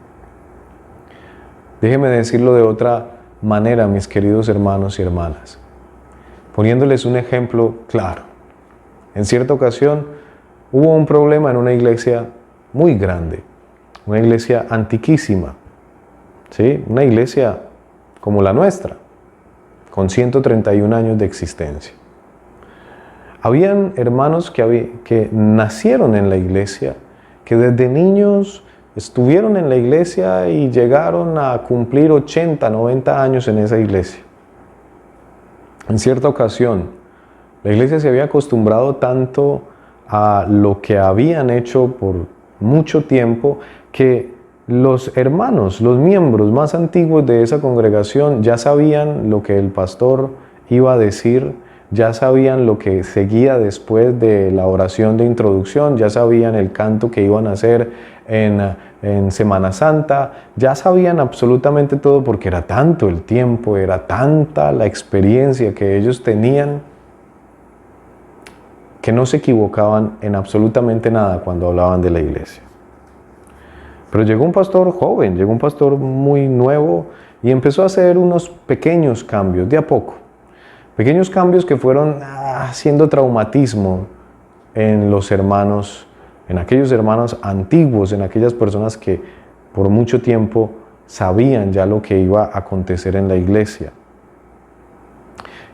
Déjeme decirlo de otra manera, mis queridos hermanos y hermanas, poniéndoles un ejemplo claro. En cierta ocasión hubo un problema en una iglesia muy grande, una iglesia antiquísima, ¿sí? Una iglesia como la nuestra, con 131 años de existencia. Habían hermanos que nacieron en la iglesia, que desde niños estuvieron en la iglesia y llegaron a cumplir 80, 90 años en esa iglesia. En cierta ocasión, la iglesia se había acostumbrado tanto a lo que habían hecho por mucho tiempo que los hermanos, los miembros más antiguos de esa congregación ya sabían lo que el pastor iba a decir, ya sabían lo que seguía después de la oración de introducción, ya sabían el canto que iban a hacer en Semana Santa, ya sabían absolutamente todo porque era tanto el tiempo, era tanta la experiencia que ellos tenían que no se equivocaban en absolutamente nada cuando hablaban de la iglesia. Pero llegó un pastor joven, llegó un pastor muy nuevo y empezó a hacer unos pequeños cambios, de a poco. Pequeños cambios que fueron haciendo traumatismo en los hermanos, en aquellos hermanos antiguos, en aquellas personas que por mucho tiempo sabían ya lo que iba a acontecer en la iglesia.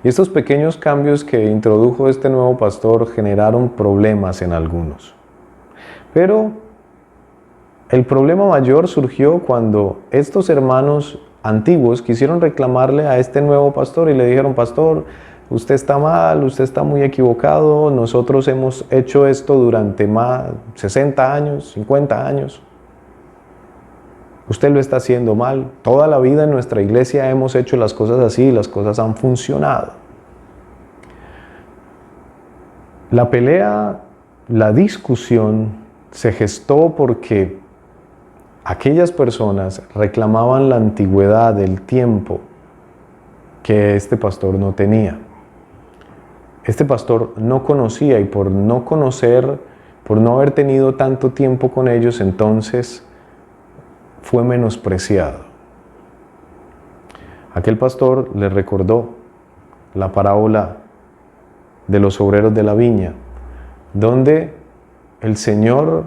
Y estos pequeños cambios que introdujo este nuevo pastor generaron problemas en algunos. Pero el problema mayor surgió cuando estos hermanos antiguos quisieron reclamarle a este nuevo pastor y le dijeron: pastor, usted está mal, usted está muy equivocado, nosotros hemos hecho esto durante más 60 años, 50 años. Usted lo está haciendo mal. Toda la vida en nuestra iglesia hemos hecho las cosas así y las cosas han funcionado. La pelea, la discusión se gestó porque aquellas personas reclamaban la antigüedad del tiempo que este pastor no tenía. Este pastor no conocía y por no conocer, por no haber tenido tanto tiempo con ellos, entonces fue menospreciado. Aquel pastor les recordó la parábola de los obreros de la viña, donde el Señor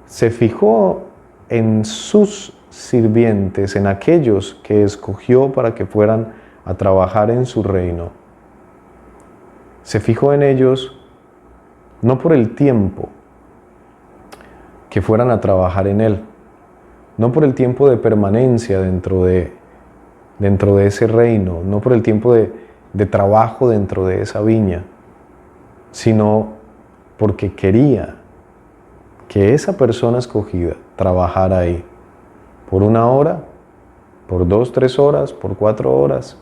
se fijó en sus sirvientes, en aquellos que escogió para que fueran a trabajar en su reino. Se fijó en ellos no por el tiempo que fueran a trabajar en él, no por el tiempo de permanencia dentro de ese reino, no por el tiempo de trabajo dentro de esa viña, sino porque quería que esa persona escogida trabajara ahí por 1 hora, por 2, 3 horas, por 4 horas.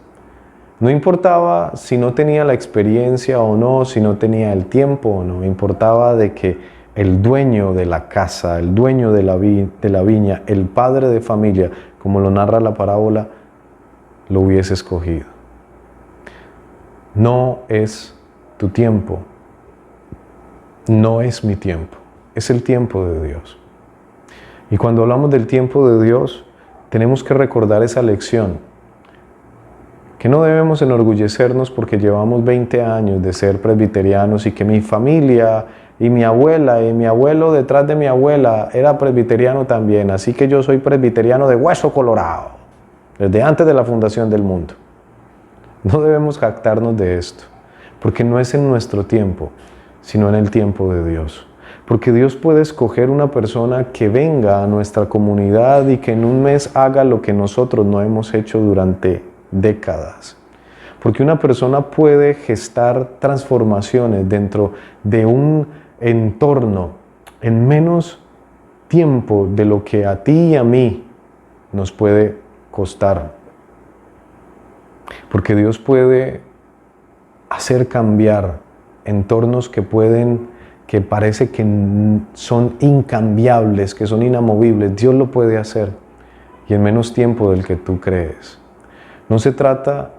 No importaba si no tenía la experiencia o no, si no tenía el tiempo o no, importaba de que el dueño de la casa, el dueño de la viña, el padre de familia, como lo narra la parábola, lo hubiese escogido. No es tu tiempo, no es mi tiempo, es el tiempo de Dios. Y cuando hablamos del tiempo de Dios, tenemos que recordar esa lección, que no debemos enorgullecernos porque llevamos 20 años de ser presbiterianos y que mi familia y mi abuela y mi abuelo detrás de mi abuela era presbiteriano también, así que yo soy presbiteriano de hueso colorado, desde antes de la fundación del mundo. No debemos jactarnos de esto, porque no es en nuestro tiempo, sino en el tiempo de Dios. Porque Dios puede escoger una persona que venga a nuestra comunidad y que en un mes haga lo que nosotros no hemos hecho durante décadas. Porque una persona puede gestar transformaciones dentro de un entorno en menos tiempo de lo que a ti y a mí nos puede costar. Porque Dios puede hacer cambiar entornos que parece que son incambiables, que son inamovibles. Dios lo puede hacer y en menos tiempo del que tú crees. No se trata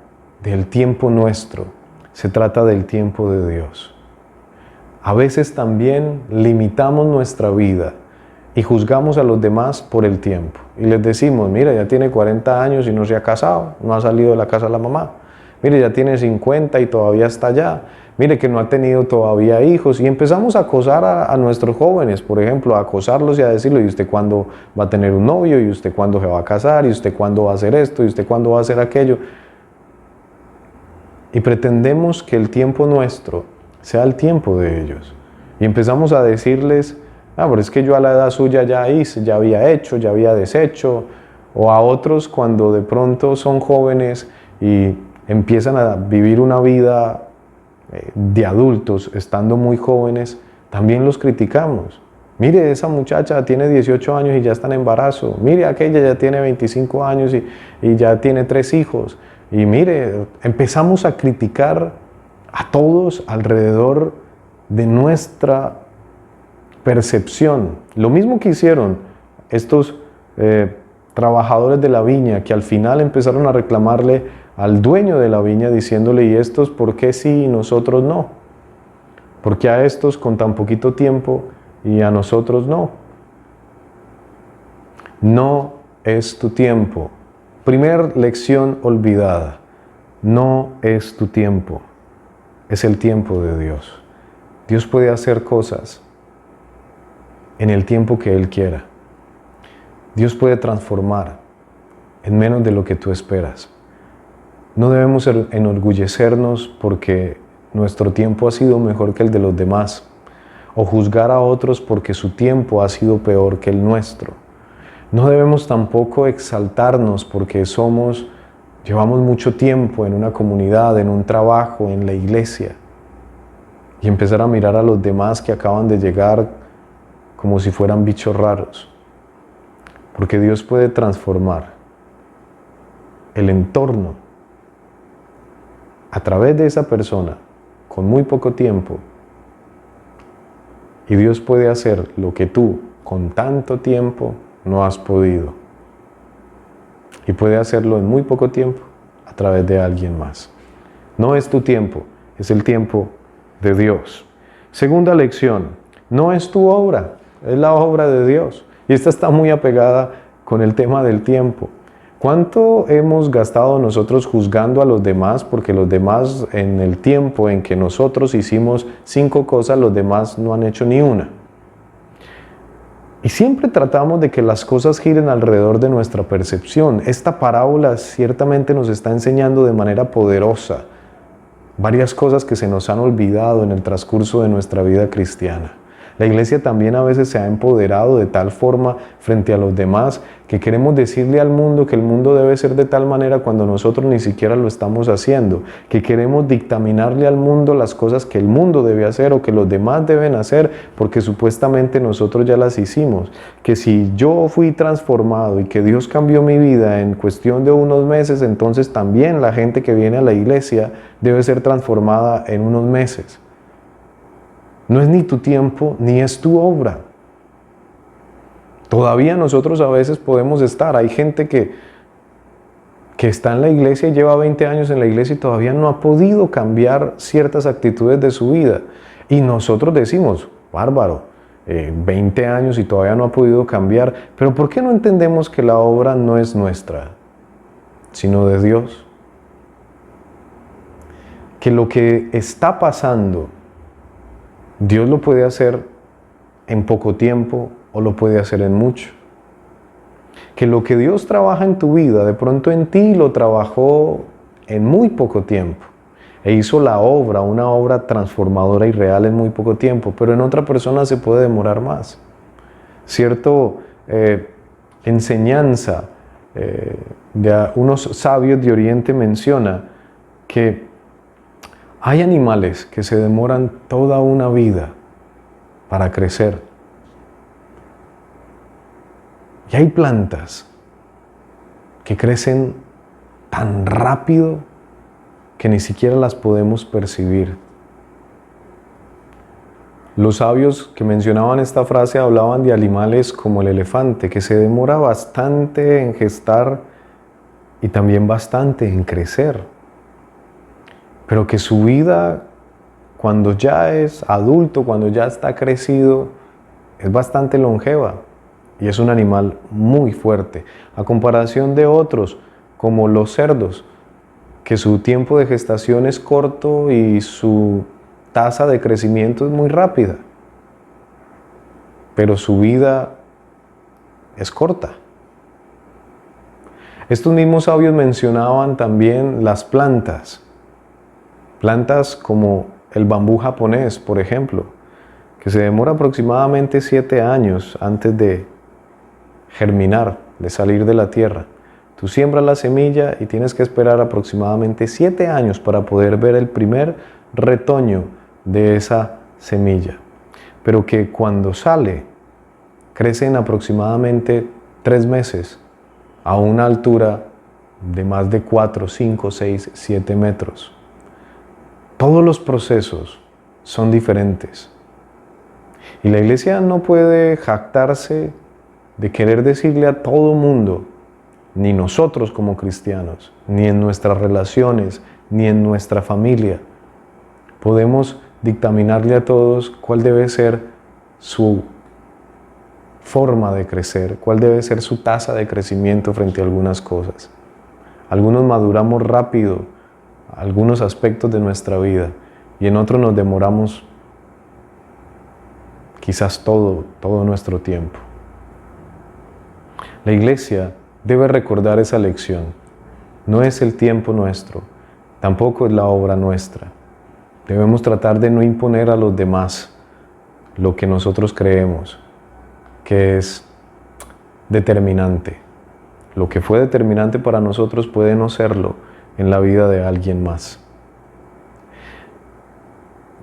del tiempo nuestro, se trata del tiempo de Dios. A veces también limitamos nuestra vida y juzgamos a los demás por el tiempo. Y les decimos, mira, ya tiene 40 años y no se ha casado, no ha salido de la casa de la mamá. Mire, ya tiene 50 y todavía está allá. Mire que no ha tenido todavía hijos. Y empezamos a acosar a nuestros jóvenes, por ejemplo, a acosarlos y a decirle, ¿y usted cuándo va a tener un novio? ¿Y usted cuándo se va a casar? ¿Y usted cuándo va a hacer esto? ¿Y usted cuándo va a hacer aquello? Y pretendemos que el tiempo nuestro sea el tiempo de ellos. Y empezamos a decirles, pero es que yo a la edad suya ya hice, ya había hecho, ya había deshecho. O a otros cuando de pronto son jóvenes y empiezan a vivir una vida de adultos, estando muy jóvenes, también los criticamos. Mire, esa muchacha tiene 18 años y ya está en embarazo. Mire, aquella ya tiene 25 años y ya tiene 3 hijos. Y mire, empezamos a criticar a todos alrededor de nuestra percepción. Lo mismo que hicieron estos trabajadores de la viña, que al final empezaron a reclamarle al dueño de la viña diciéndole, ¿y estos por qué sí y nosotros no? ¿Por qué a estos con tan poquito tiempo y a nosotros no? No es tu tiempo. Primer lección olvidada. No es tu tiempo. Es el tiempo de Dios. Dios puede hacer cosas en el tiempo que Él quiera. Dios puede transformar en menos de lo que tú esperas. No debemos enorgullecernos porque nuestro tiempo ha sido mejor que el de los demás, o juzgar a otros porque su tiempo ha sido peor que el nuestro. No debemos tampoco exaltarnos porque llevamos mucho tiempo en una comunidad, en un trabajo, en la iglesia, y empezar a mirar a los demás que acaban de llegar como si fueran bichos raros. Porque Dios puede transformar el entorno a través de esa persona con muy poco tiempo, y Dios puede hacer lo que tú con tanto tiempo no has podido, y puede hacerlo en muy poco tiempo a través de alguien más. No es tu tiempo, es el tiempo de Dios. Segunda lección, no es tu obra, es la obra de Dios, y esta está muy apegada con el tema del tiempo. ¿Cuánto hemos gastado nosotros juzgando a los demás? Porque los demás, en el tiempo en que nosotros hicimos 5 cosas, los demás no han hecho ni una. Y siempre tratamos de que las cosas giren alrededor de nuestra percepción. Esta parábola ciertamente nos está enseñando de manera poderosa varias cosas que se nos han olvidado en el transcurso de nuestra vida cristiana. La iglesia también a veces se ha empoderado de tal forma frente a los demás que queremos decirle al mundo que el mundo debe ser de tal manera cuando nosotros ni siquiera lo estamos haciendo, que queremos dictaminarle al mundo las cosas que el mundo debe hacer o que los demás deben hacer porque supuestamente nosotros ya las hicimos, que si yo fui transformado y que Dios cambió mi vida en cuestión de unos meses, entonces también la gente que viene a la iglesia debe ser transformada en unos meses. No es ni tu tiempo, ni es tu obra. Todavía nosotros a veces podemos estar. Hay gente que está en la iglesia y lleva 20 años en la iglesia y todavía no ha podido cambiar ciertas actitudes de su vida. Y nosotros decimos, bárbaro, 20 años y todavía no ha podido cambiar. Pero ¿por qué no entendemos que la obra no es nuestra, sino de Dios? Que lo que está pasando, Dios lo puede hacer en poco tiempo o lo puede hacer en mucho. Que lo que Dios trabaja en tu vida, de pronto en ti lo trabajó en muy poco tiempo. E hizo la obra, una obra transformadora y real en muy poco tiempo, pero en otra persona se puede demorar más. Cierto enseñanza de unos sabios de Oriente menciona que hay animales que se demoran toda una vida para crecer. Y hay plantas que crecen tan rápido que ni siquiera las podemos percibir. Los sabios que mencionaban esta frase hablaban de animales como el elefante, que se demora bastante en gestar y también bastante en crecer, pero que su vida, cuando ya es adulto, cuando ya está crecido, es bastante longeva y es un animal muy fuerte, a comparación de otros, como los cerdos, que su tiempo de gestación es corto y su tasa de crecimiento es muy rápida, pero su vida es corta. Estos mismos sabios mencionaban también las plantas como el bambú japonés, por ejemplo, que se demora aproximadamente 7 años antes de germinar, de salir de la tierra. Tú siembras la semilla y tienes que esperar aproximadamente 7 años para poder ver el primer retoño de esa semilla. Pero que cuando sale, crece en aproximadamente 3 meses a una altura de más de 4, 5, 6, 7 metros. Todos los procesos son diferentes. Y la iglesia no puede jactarse de querer decirle a todo mundo, ni nosotros como cristianos, ni en nuestras relaciones, ni en nuestra familia, podemos dictaminarle a todos cuál debe ser su forma de crecer, cuál debe ser su tasa de crecimiento frente a algunas cosas. Algunos maduramos rápido algunos aspectos de nuestra vida y en otros nos demoramos quizás todo nuestro tiempo. La iglesia debe recordar esa lección. No es el tiempo nuestro, tampoco es la obra nuestra. Debemos tratar de no imponer a los demás lo que nosotros creemos que es determinante. Lo que fue determinante para nosotros puede no serlo en la vida de alguien más.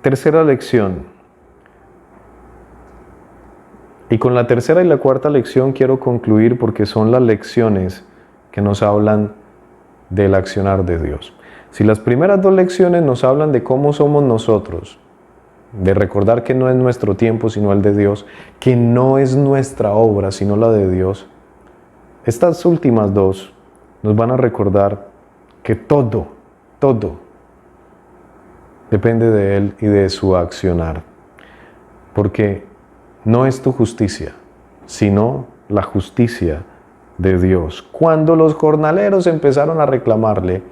Tercera lección. Y con la tercera y la cuarta lección quiero concluir porque son las lecciones que nos hablan del accionar de Dios. Si las primeras 2 lecciones nos hablan de cómo somos nosotros, de recordar que no es nuestro tiempo sino el de Dios, que no es nuestra obra sino la de Dios, estas últimas 2 nos van a recordar que todo depende de Él y de su accionar. Porque no es tu justicia, sino la justicia de Dios. Cuando los jornaleros empezaron a reclamarle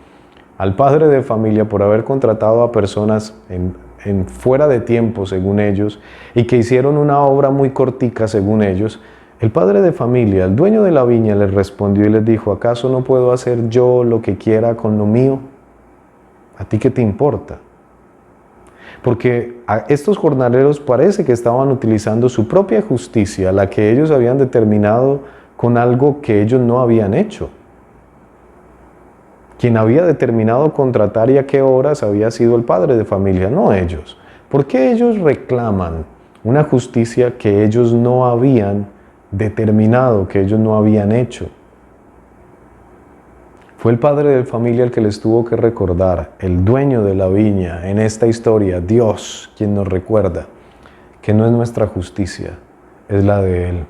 al padre de familia por haber contratado a personas en fuera de tiempo, según ellos, y que hicieron una obra muy cortica, según ellos, El padre de familia, el dueño de la viña, les respondió y les dijo: ¿acaso no puedo hacer yo lo que quiera con lo mío? ¿A ti qué te importa? Porque a estos jornaleros parece que estaban utilizando su propia justicia, la que ellos habían determinado, con algo que ellos no habían hecho. Quien había determinado contratar y a qué horas había sido el padre de familia, no ellos. ¿Por qué ellos reclaman una justicia que ellos no habían determinado, que ellos no habían hecho? Fue el padre de familia el que les tuvo que recordar, el dueño de la viña, en esta historia, Dios, quien nos recuerda que no es nuestra justicia, es la de Él.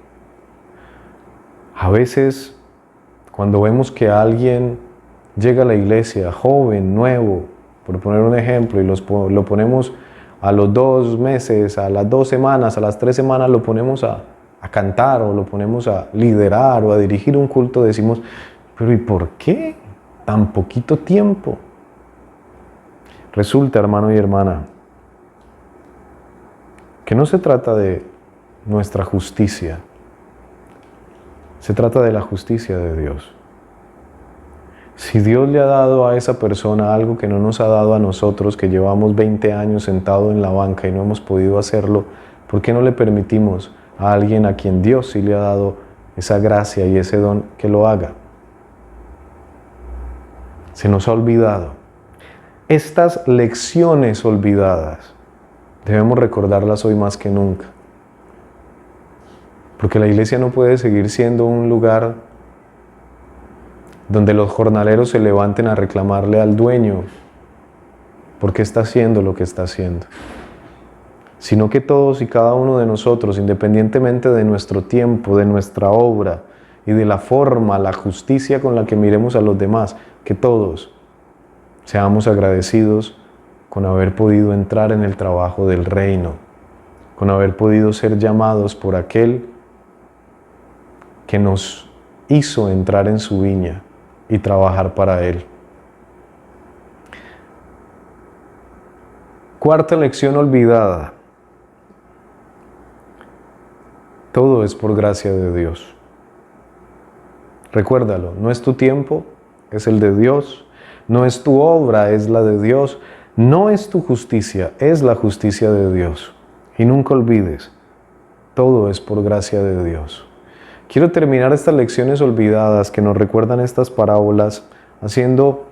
A veces, cuando vemos que alguien llega a la iglesia, joven, nuevo, por poner un ejemplo, y lo ponemos a los 2 meses, a las 2 semanas, a las 3 semanas, lo ponemos a cantar, o lo ponemos a liderar, o a dirigir un culto, decimos: pero ¿y por qué tan poquito tiempo? Resulta, hermano y hermana, que no se trata de nuestra justicia, se trata de la justicia de Dios. Si Dios le ha dado a esa persona algo que no nos ha dado a nosotros, que llevamos 20 años sentados en la banca y no hemos podido hacerlo, ¿por qué no le permitimos a alguien a quien Dios sí le ha dado esa gracia y ese don que lo haga? Se nos ha olvidado. Estas lecciones olvidadas debemos recordarlas hoy más que nunca. Porque la iglesia no puede seguir siendo un lugar donde los jornaleros se levanten a reclamarle al dueño por qué está haciendo lo que está haciendo. Sino que todos y cada uno de nosotros, independientemente de nuestro tiempo, de nuestra obra y de la forma, la justicia con la que miremos a los demás, que todos seamos agradecidos con haber podido entrar en el trabajo del reino, con haber podido ser llamados por aquel que nos hizo entrar en su viña y trabajar para Él. Cuarta lección olvidada. Todo es por gracia de Dios. Recuérdalo, no es tu tiempo, es el de Dios. No es tu obra, es la de Dios. No es tu justicia, es la justicia de Dios. Y nunca olvides, todo es por gracia de Dios. Quiero terminar estas lecciones olvidadas que nos recuerdan estas parábolas haciendo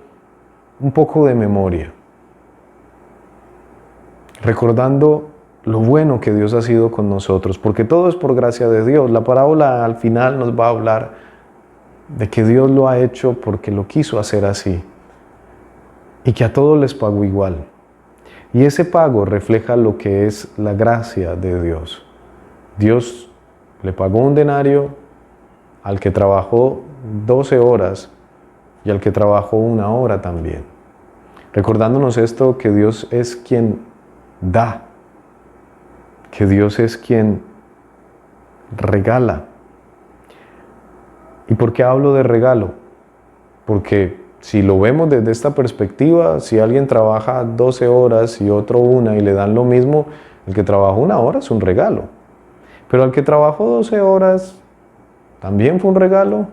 un poco de memoria, recordando lo bueno que Dios ha sido con nosotros, porque todo es por gracia de Dios. La parábola al final nos va a hablar de que Dios lo ha hecho porque lo quiso hacer así y que a todos les pagó igual. Y ese pago refleja lo que es la gracia de Dios. Dios le pagó un denario al que trabajó 12 horas y al que trabajó 1 hora también. Recordándonos esto, que Dios es quien da, que Dios es quien regala. ¿Y por qué hablo de regalo? Porque si lo vemos desde esta perspectiva, si alguien trabaja 12 horas y otro 1 y le dan lo mismo, el que trabajó 1 hora es un regalo. Pero al que trabajó 12 horas, ¿también fue un regalo?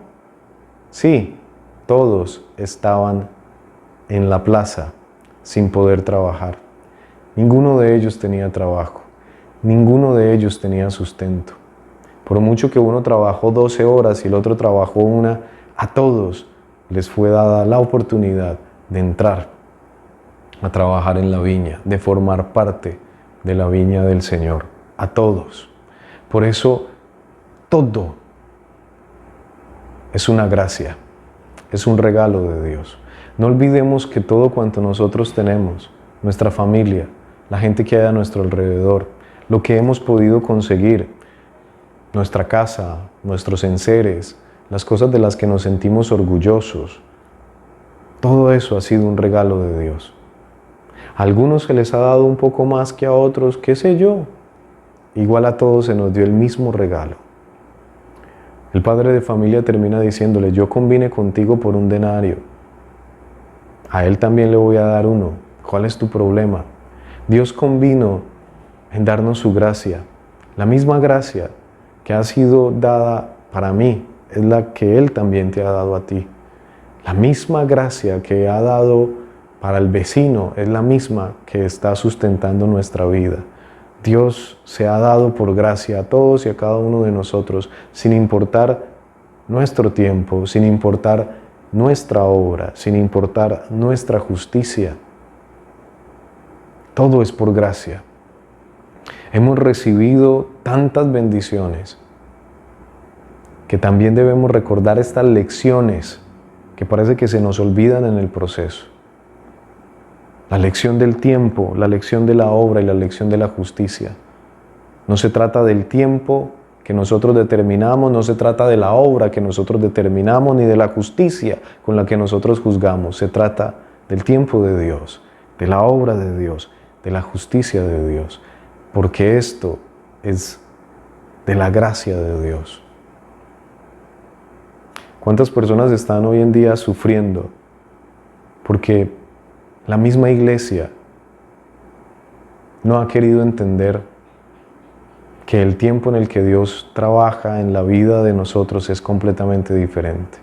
Sí, todos estaban en la plaza sin poder trabajar. Ninguno de ellos tenía trabajo, ninguno de ellos tenía sustento. Por mucho que uno trabajó 12 horas y el otro trabajó 1, a todos les fue dada la oportunidad de entrar a trabajar en la viña, de formar parte de la viña del Señor, a todos. Por eso, todo es una gracia, es un regalo de Dios. No olvidemos que todo cuanto nosotros tenemos, nuestra familia, la gente que hay a nuestro alrededor, lo que hemos podido conseguir, nuestra casa, nuestros enseres, las cosas de las que nos sentimos orgullosos, todo eso ha sido un regalo de Dios. A algunos se les ha dado un poco más que a otros, qué sé yo. Igual a todos se nos dio el mismo regalo. El padre de familia termina diciéndole: yo convine contigo por un denario, a él también le voy a dar 1. ¿Cuál es tu problema? Dios convino en darnos su gracia, la misma gracia que ha sido dada para mí es la que Él también te ha dado a ti. La misma gracia que ha dado para el vecino es la misma que está sustentando nuestra vida. Dios se ha dado por gracia a todos y a cada uno de nosotros, sin importar nuestro tiempo, sin importar nuestra obra, sin importar nuestra justicia. Todo es por gracia. Hemos recibido tantas bendiciones que también debemos recordar estas lecciones que parece que se nos olvidan en el proceso. La lección del tiempo, la lección de la obra y la lección de la justicia. No se trata del tiempo que nosotros determinamos, no se trata de la obra que nosotros determinamos, ni de la justicia con la que nosotros juzgamos. Se trata del tiempo de Dios, de la obra de Dios, de la justicia de Dios, porque esto es de la gracia de Dios. ¿Cuántas personas están hoy en día sufriendo porque la misma iglesia no ha querido entender que el tiempo en el que Dios trabaja en la vida de nosotros es completamente diferente?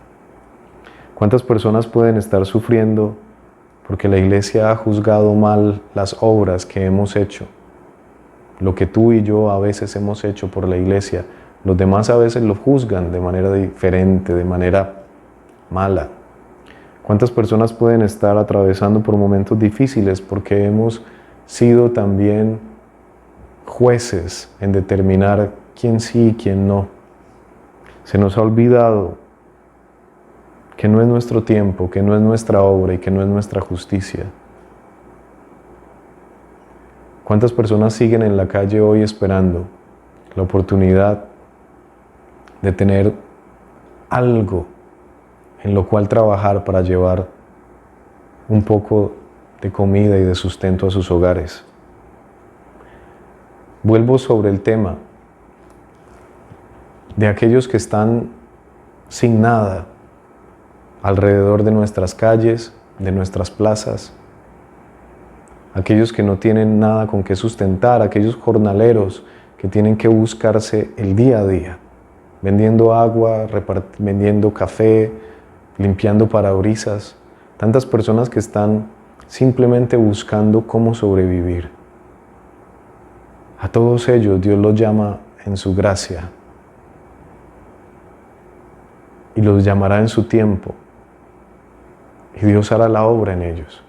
¿Cuántas personas pueden estar sufriendo porque la iglesia ha juzgado mal las obras que hemos hecho? Lo que tú y yo a veces hemos hecho por la iglesia, los demás a veces lo juzgan de manera diferente, de manera mala. ¿Cuántas personas pueden estar atravesando por momentos difíciles porque hemos sido también jueces en determinar quién sí y quién no? Se nos ha olvidado que no es nuestro tiempo, que no es nuestra obra y que no es nuestra justicia. ¿Cuántas personas siguen en la calle hoy esperando la oportunidad de tener algo en lo cual trabajar para llevar un poco de comida y de sustento a sus hogares? Vuelvo sobre el tema de aquellos que están sin nada alrededor de nuestras calles, de nuestras plazas, aquellos que no tienen nada con qué sustentar, aquellos jornaleros que tienen que buscarse el día a día, vendiendo agua, vendiendo café, limpiando parabrisas, tantas personas que están simplemente buscando cómo sobrevivir. A todos ellos Dios los llama en su gracia y los llamará en su tiempo, y Dios hará la obra en ellos.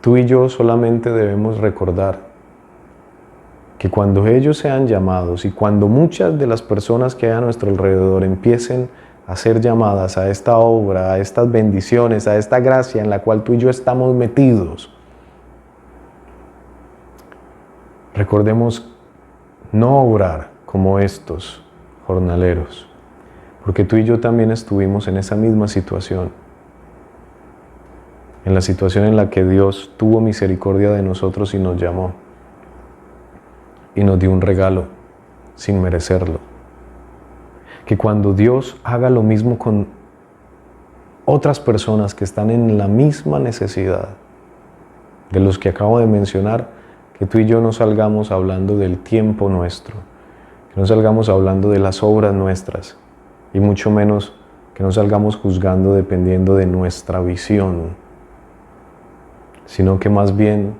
Tú y yo solamente debemos recordar que cuando ellos sean llamados y cuando muchas de las personas que hay a nuestro alrededor empiecen a ser llamadas a esta obra, a estas bendiciones, a esta gracia en la cual tú y yo estamos metidos, recordemos no obrar como estos jornaleros, porque tú y yo también estuvimos en esa misma situación. En la situación en la que Dios tuvo misericordia de nosotros y nos llamó y nos dio un regalo sin merecerlo. Que cuando Dios haga lo mismo con otras personas que están en la misma necesidad de los que acabo de mencionar, que tú y yo no salgamos hablando del tiempo nuestro, que no salgamos hablando de las obras nuestras y mucho menos que no salgamos juzgando dependiendo de nuestra visión, sino que más bien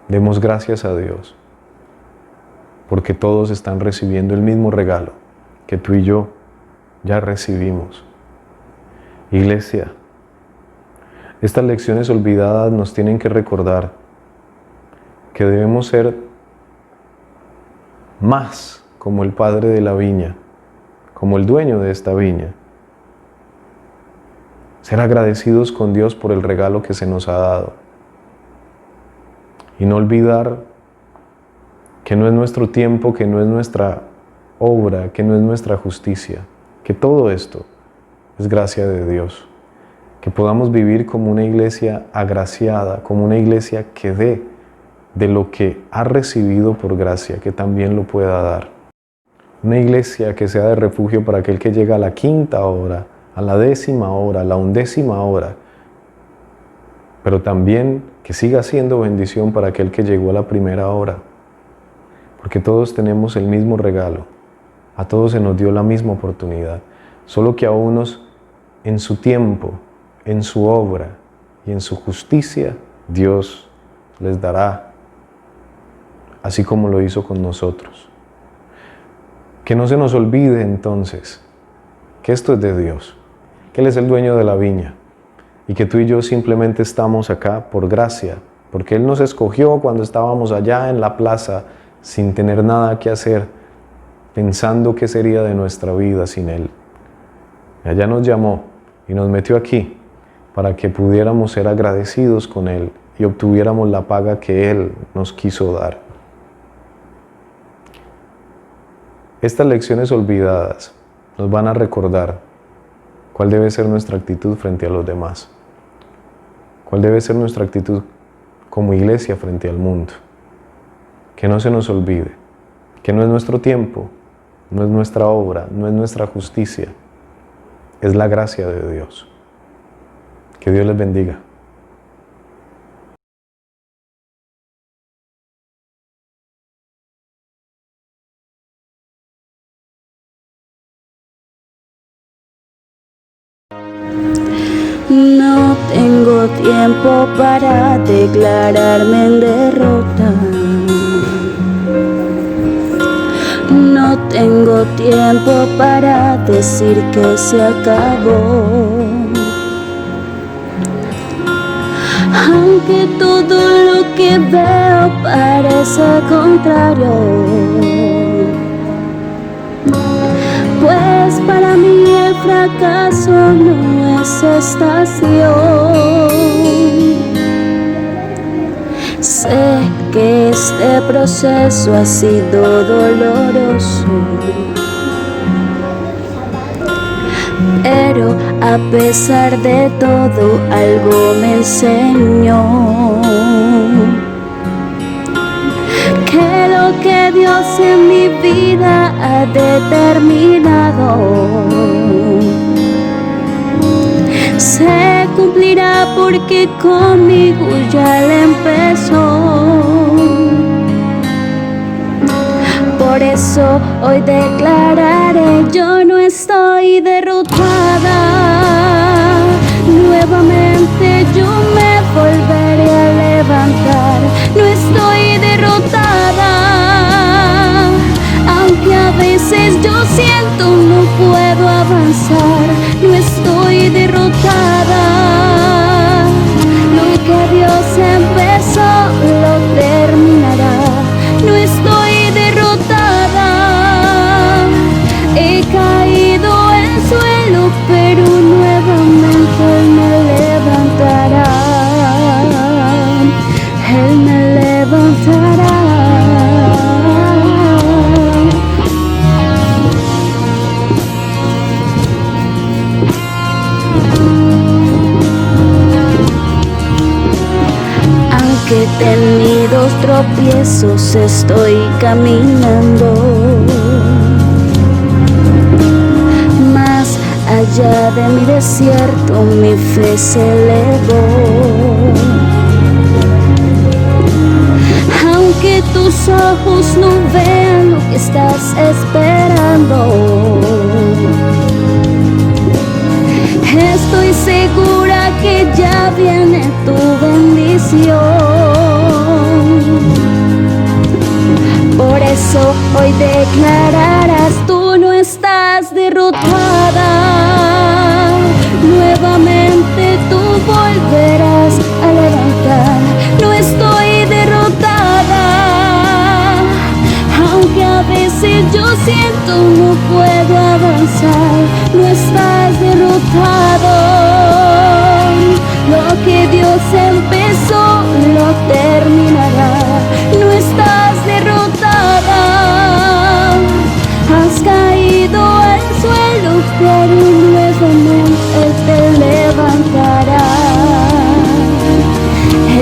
demos gracias a Dios, porque todos están recibiendo el mismo regalo que tú y yo ya recibimos. Iglesia, estas lecciones olvidadas nos tienen que recordar que debemos ser más como el padre de la viña, como el dueño de esta viña. Ser agradecidos con Dios por el regalo que se nos ha dado. Y no olvidar que no es nuestro tiempo, que no es nuestra obra, que no es nuestra justicia, que todo esto es gracia de Dios. Que podamos vivir como una iglesia agraciada, como una iglesia que dé de lo que ha recibido por gracia, que también lo pueda dar. Una iglesia que sea de refugio para aquel que llega a la 5ª hora, a la 10ª hora, a la 11ª hora, pero también que siga siendo bendición para aquel que llegó a la 1ª hora. porque todos tenemos el mismo regalo, a todos se nos dio la misma oportunidad, solo que a unos en su tiempo, en su obra y en su justicia, Dios les dará, así como lo hizo con nosotros. Que no se nos olvide entonces que esto es de Dios, que Él es el dueño de la viña y que tú y yo simplemente estamos acá por gracia, porque Él nos escogió cuando estábamos allá en la plaza sin tener nada que hacer, pensando qué sería de nuestra vida sin Él. Y allá nos llamó y nos metió aquí para que pudiéramos ser agradecidos con Él y obtuviéramos la paga que Él nos quiso dar. Estas lecciones olvidadas nos van a recordar cuál debe ser nuestra actitud frente a los demás, cuál debe ser nuestra actitud como iglesia frente al mundo. Que no se nos olvide que no es nuestro tiempo, no es nuestra obra, no es nuestra justicia, es la gracia de Dios. Que Dios les bendiga. No tengo tiempo para declararme en derrota. No tengo tiempo para decir que se acabó. Aunque todo lo que veo parece contrario, pues para mí el fracaso no es estación. Sé que este proceso ha sido doloroso, pero a pesar de todo algo me enseñó. Que lo que Dios en mi vida ha determinado se cumplirá, porque conmigo ya le empezó. Por eso hoy declararé: yo no estoy derrotada. Nuevamente yo me volveré a levantar. No estoy derrotada, aunque a veces yo siento no puedo avanzar. No estoy derrotada. Lo que Dios empezó lo terminará. No estoy derrotada. He caído al suelo, pero nuevamente Él me levantará. Él me levantará. Aunque he tenido tropiezos, estoy caminando. Más allá de mi desierto, mi fe se elevó. Aunque tus ojos no vean lo que estás esperando, estoy segura que ya viene tu bendición. Por eso hoy declararás: tú no estás derrotada. Nuevamente tú volverás a levantar. No estoy derrotada, aunque a veces yo siento no puedo avanzar. No estás derrotado. Lo que Dios empezó lo terminará. No estás derrotada. Has caído al suelo, pero nuevamente Él te levantará.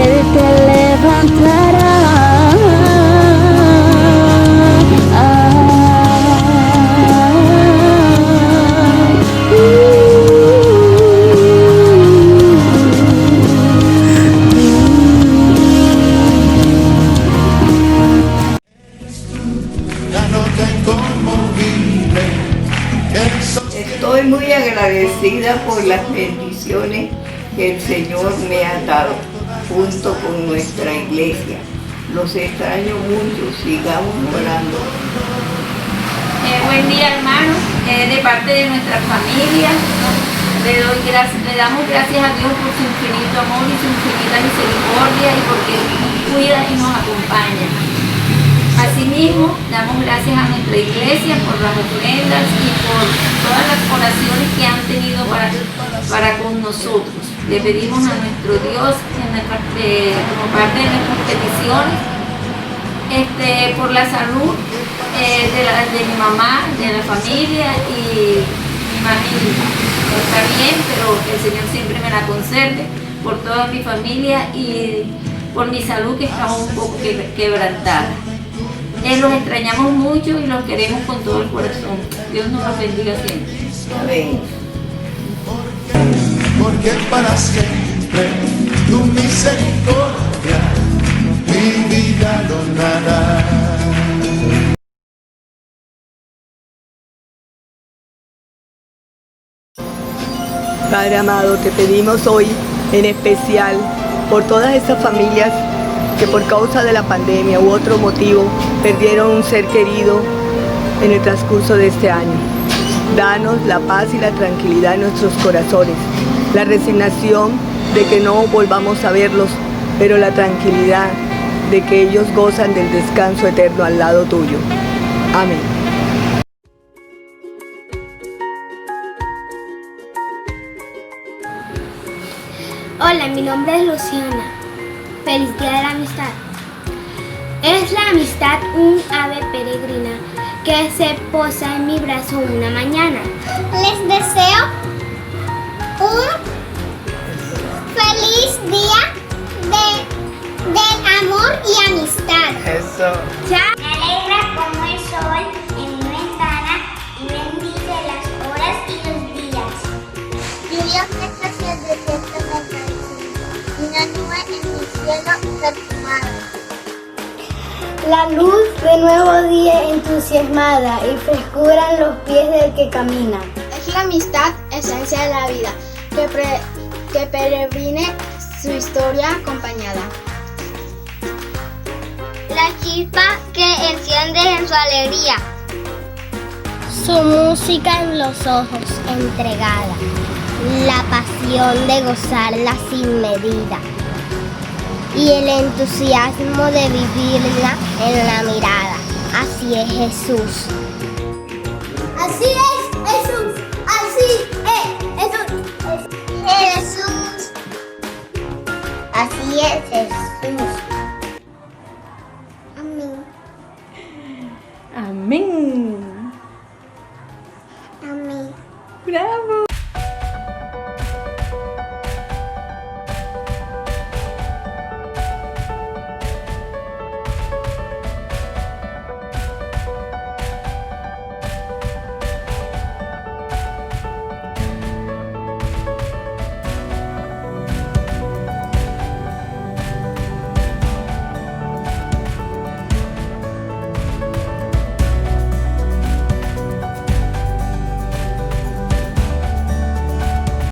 Él te levantará. Estoy muy agradecida por las bendiciones que el Señor me ha dado junto con nuestra iglesia. Los extraño mucho, sigamos orando. Buen día, hermano. De parte de nuestra familia, le damos gracias a Dios por su infinito amor y su infinita misericordia y porque nos cuida y nos acompaña. Asimismo, damos gracias a nuestra iglesia por las ofrendas y por todas las oraciones que han tenido para con nosotros. Le pedimos a nuestro Dios, como parte de nuestras peticiones, por la salud de mi mamá, de la familia y mi mami está bien, pero que el Señor siempre me la conserve, por toda mi familia y por mi salud que está un poco quebrantada. Los extrañamos mucho y los queremos con todo el corazón. Dios nos los bendiga siempre. Amén. Porque para siempre tu misericordia mi vida donará. Padre amado, te pedimos hoy en especial por todas esas familias que por causa de la pandemia u otro motivo perdieron un ser querido en el transcurso de este año. Danos la paz y la tranquilidad en nuestros corazones, la resignación de que no volvamos a verlos, pero la tranquilidad de que ellos gozan del descanso eterno al lado tuyo. Amén. Hola, mi nombre es Luciana. Feliz Día de la Amistad. Es la amistad un ave peregrina que se posa en mi brazo una mañana. Les deseo un feliz día del amor y amistad. Eso. Chao. Me alegra como el sol en mi ventana y bendice las horas y los días. Lluvia hacia el desierto me una nube en mi cielo perfumada. La luz de nuevo día entusiasmada y frescura en los pies del que camina. Es la amistad esencia de la vida, que peregrine su historia acompañada. La chispa que enciende en su alegría. Su música en los ojos entregada. La pasión de gozarla sin medida. Y el entusiasmo de vivirla en la mirada. Así es Jesús.